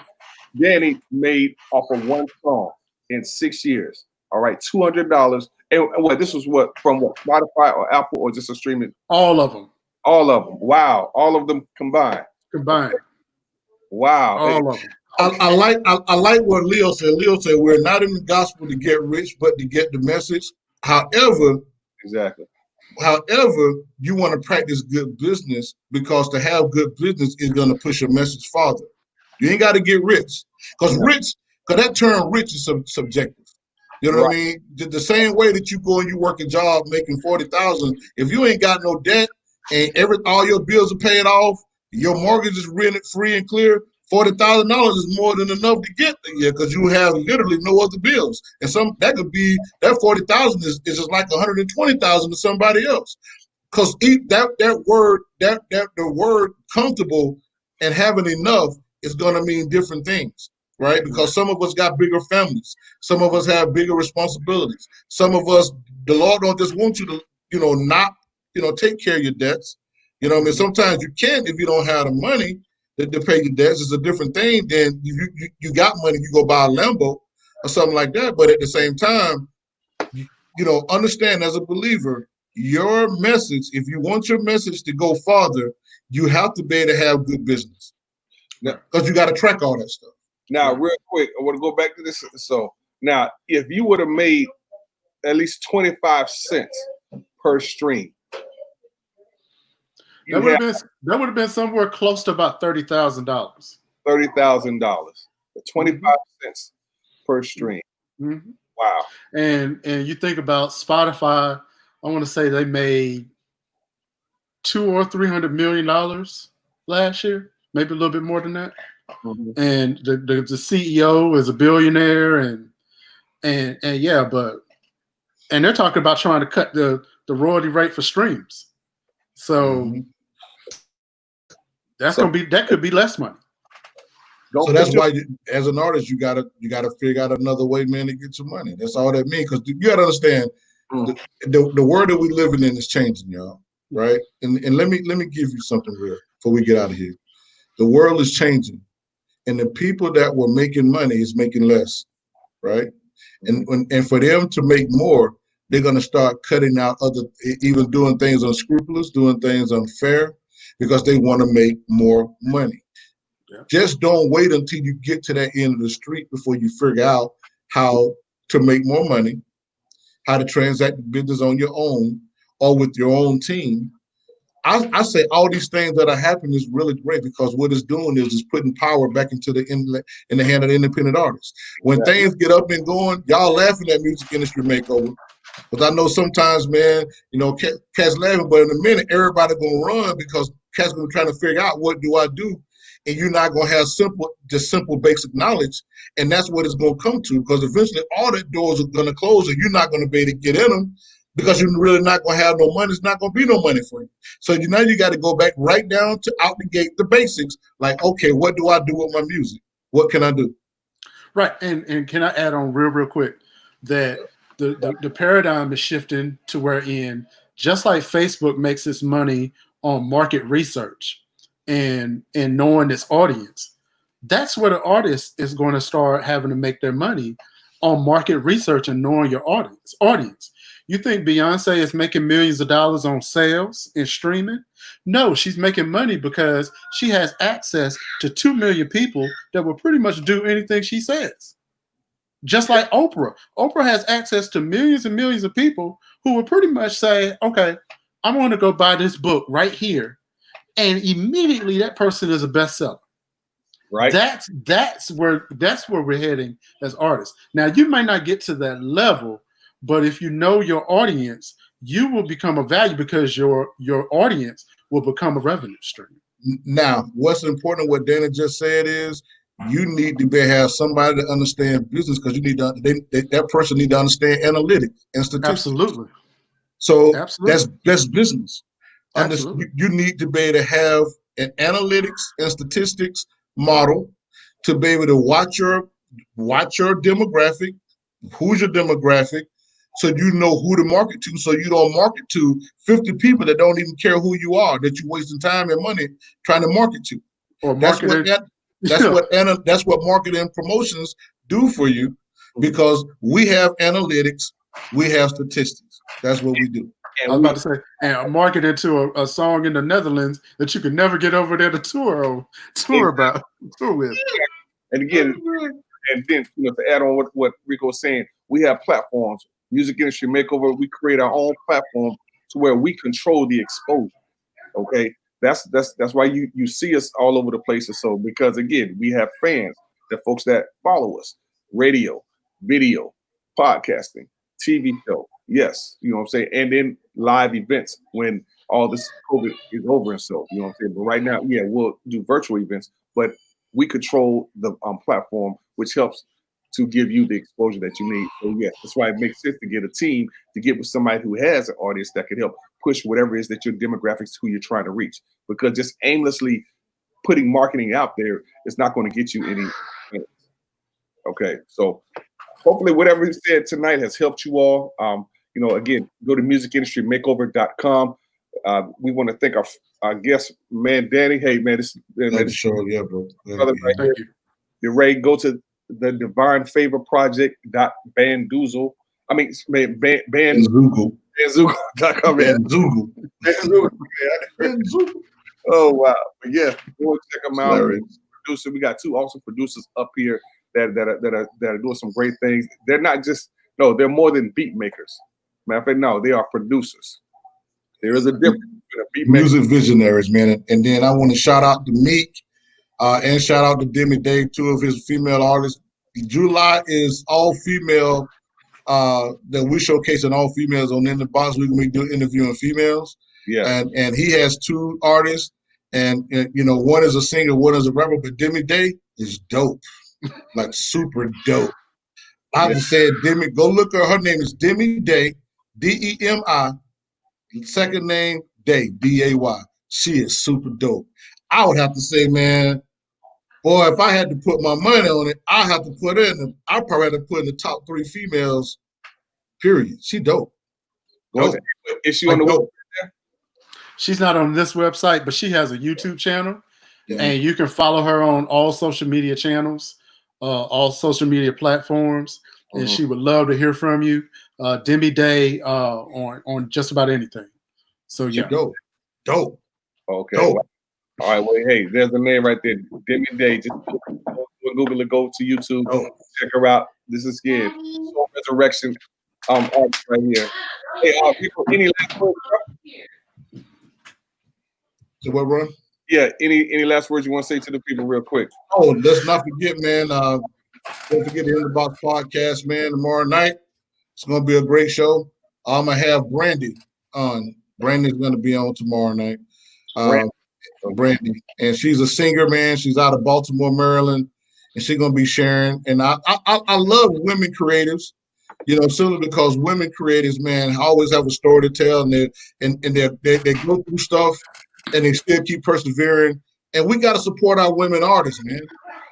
Danny made off of one song in 6 years. All right, $200. And what, this was from Spotify or Apple or just a streaming? All of them. All of them. Wow, all of them combined. Okay. Wow, all of them. I like what Leo said. Leo said we're not in the gospel to get rich, but to get the message. However, you want to practice good business, because to have good business is going to push your message farther. You ain't got to get rich, because that term rich is subjective. You know what I mean? The same way that you go and you work a job making 40,000, if you ain't got no debt and all your bills are paid off, your mortgage is rented free and clear, $40,000 is more than enough to get there, because you have literally no other bills. And that 40,000 is just like 120,000 to somebody else. Because the word comfortable and having enough is going to mean different things, right? Because some of us got bigger families, some of us have bigger responsibilities. Some of us, the Lord don't just want you to, not, take care of your debts. You know what I mean? Sometimes you can't if you don't have the money to pay your debts. It's a different thing than you got money, you go buy a Lambo or something like that. But at the same time, understand as a believer, your message, if you want your message to go farther, you have to be able to have good business. Because you got to track all that stuff. Now, real quick, I want to go back to this. So now, if you would have made at least 25 cents per stream, that would have been somewhere close to about $30,000. $30,000, 25 cents per stream. Mm-hmm. Wow. And you think about Spotify, I want to say they made $200 or $300 million last year, maybe a little bit more than that. Mm-hmm. And the CEO is a billionaire, and they're talking about trying to cut the royalty rate for streams. So that could be less money. So that's why, as an artist, you gotta figure out another way, man, to get your money. That's all that means. Because you gotta understand, the world that we living in is changing, y'all. Right? And let me give you something real before we get out of here. The world is changing, and the people that were making money is making less, right? And for them to make more, they're gonna start cutting out even doing things unscrupulous, doing things unfair, because they want to make more money. Yeah. Just don't wait until you get to that end of the street before you figure out how to make more money, how to transact the business on your own or with your own team. I say all these things that are happening is really great, because what it's doing is putting power back into in the hand of the independent artists. When things get up and going, y'all laughing at music industry makeover. Because I know sometimes, man, you know, cats laughing, but in a minute, everybody gonna run because cats gonna be trying to figure out what do I do, and you're not gonna have simple basic knowledge, and that's what it's gonna come to. Because eventually, all the doors are gonna close, and you're not gonna be able to get in them because you're really not gonna have no money. It's not gonna be no money for you. So now you got to go back right down to out the gate, the basics. Like, okay, what do I do with my music? What can I do? Right. And can I add on real quick that the paradigm is shifting to where just like Facebook makes its money on market research and knowing its audience, that's where the artist is going to start having to make their money on market research and knowing your audience. You think Beyonce is making millions of dollars on sales and streaming? No, she's making money because she has access to 2 million people that will pretty much do anything she says. Just like Oprah. Oprah has access to millions and millions of people who will pretty much say, okay, I'm going to go buy this book right here. And immediately that person is a bestseller. Right. That's where we're heading as artists. Now you might not get to that level, but if you know your audience, you will become a value because your audience will become a revenue stream. Now, what's important, what Dana just said is you need to have somebody that understands business because you need to that person need to understand analytics and statistics. Absolutely. So Absolutely. that's business. Absolutely. You need to be able to have an analytics and statistics model to be able to watch your demographic, who's your demographic, so you know who to market to, so you don't market to 50 people that don't even care who you are, that you're wasting time and money trying to market to. Or That's what marketing and promotions do for you, because we have analytics, we have statistics. That's what we do. I was about to say, and market it to a song in the Netherlands that you could never get over there to tour with. And again, and then to add on what Rico was saying, we have platforms. Music Industry Makeover, we create our own platform to where we control the exposure. Okay, that's why you see us all over the place. So because again, we have fans, the folks that follow us, radio, video, podcasting, TV show. Yes, you know what I'm saying, and then live events when all this COVID is over and so, you know what I'm saying. But right now, yeah, we'll do virtual events, but we control the platform, which helps to give you the exposure that you need. So yes, that's why it makes sense to get a team, to get with somebody who has an audience that can help push whatever it is that your demographics, who you're trying to reach. Because just aimlessly putting marketing out there is not going to get you any. Okay, so hopefully whatever he said tonight has helped you all. Again, go to musicindustrymakeover.com. We want to thank our guest, man, Danny. Hey, man, this sure, yeah, bro. Brother right here. You're ready. Go to the Divine Favor Project.bandoozle. I mean, Bandzoogle.com. Bandzoogle. Oh wow! But yeah, go check them out. Producer, we got two awesome producers up here that are doing some great things. They're not just they're more than beat makers. Matter of fact, no, they are producers. There is a difference between a beat maker. Music visionaries, man. And then I want to shout out to Meek and shout out to Demi Day, two of his female artists. July is all female. That we showcasing all females on In the Box. We're gonna be doing interviewing females. Yeah. And he has two artists, and one is a singer, one is a rapper. But Demi Day is dope, like super dope. I have to say, Demi, go look at her name is Demi Day, Demi. Second name Day, Day. She is super dope. I would have to say, man, boy, if I had to put my money on it, I have to put I'd probably have to put in the top 3 females. Period. She dope. Is she on the website? She's not on this website, but she has a YouTube channel, and you can follow her on all social media channels, all social media platforms, and she would love to hear from you. Demi Day on just about anything. So yeah, dope. Okay. Dope. All right. Well, hey, there's the name right there, Demi Day. Just Google it, go to YouTube, check her out. This is Soul Resurrection artist right here. Hey, people, any last words? So what, Ron? Yeah, any last words you want to say to the people real quick? Oh, let's not forget, man. Don't forget the In the Box podcast, man. Tomorrow night, it's gonna be a great show. I'm gonna have Brandy on. Brandy's gonna be on tomorrow night. Brand. Brandy, and she's a singer, man. She's out of Baltimore, Maryland, and she's gonna be sharing. And I love women creatives, you know, simply because women creatives, man, always have a story to tell, and they go through stuff, and they still keep persevering. And we got to support our women artists, man.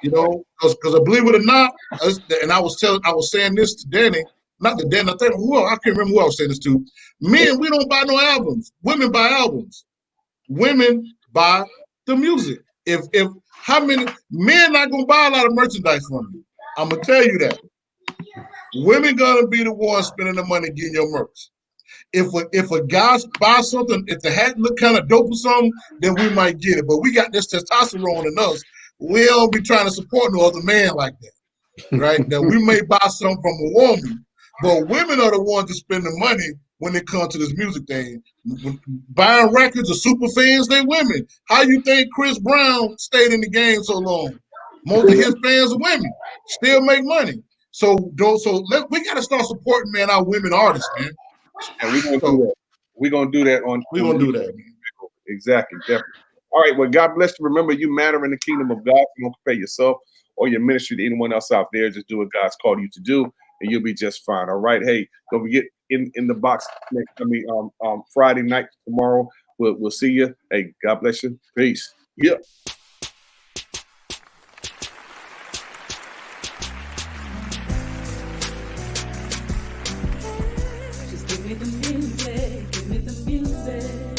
You know, because I believe it or not, and I was saying this to Danny, not to Danny. I think I can't remember who I was saying this to. Men, we don't buy no albums. Women buy albums. Women buy the music. If how many men not gonna buy a lot of merchandise from you? I'm gonna tell you that. Women gonna be the ones spending the money getting your merch. If a guy buys something, if the hat look kind of dope or something, then we might get it. But we got this testosterone in us. We don't be trying to support no other man like that, right? Now we may buy something from a woman, but women are the ones that spend the money when it comes to this music thing. Buying records of super fans, they women. How you think Chris Brown stayed in the game so long? Most of his fans are women. Still make money. So we got to start supporting, man, our women artists, man. And we're gonna do that. We're gonna do that We're gonna do that, man. Exactly, definitely. All right. Well, God bless you. Remember, you matter in the kingdom of God. You don't compare yourself or your ministry to anyone else out there. Just do what God's called you to do, and you'll be just fine. All right. Hey, don't forget in the box next. Friday night tomorrow. We'll see you. Hey, God bless you. Peace. Yeah. Just give me the music, give me the music.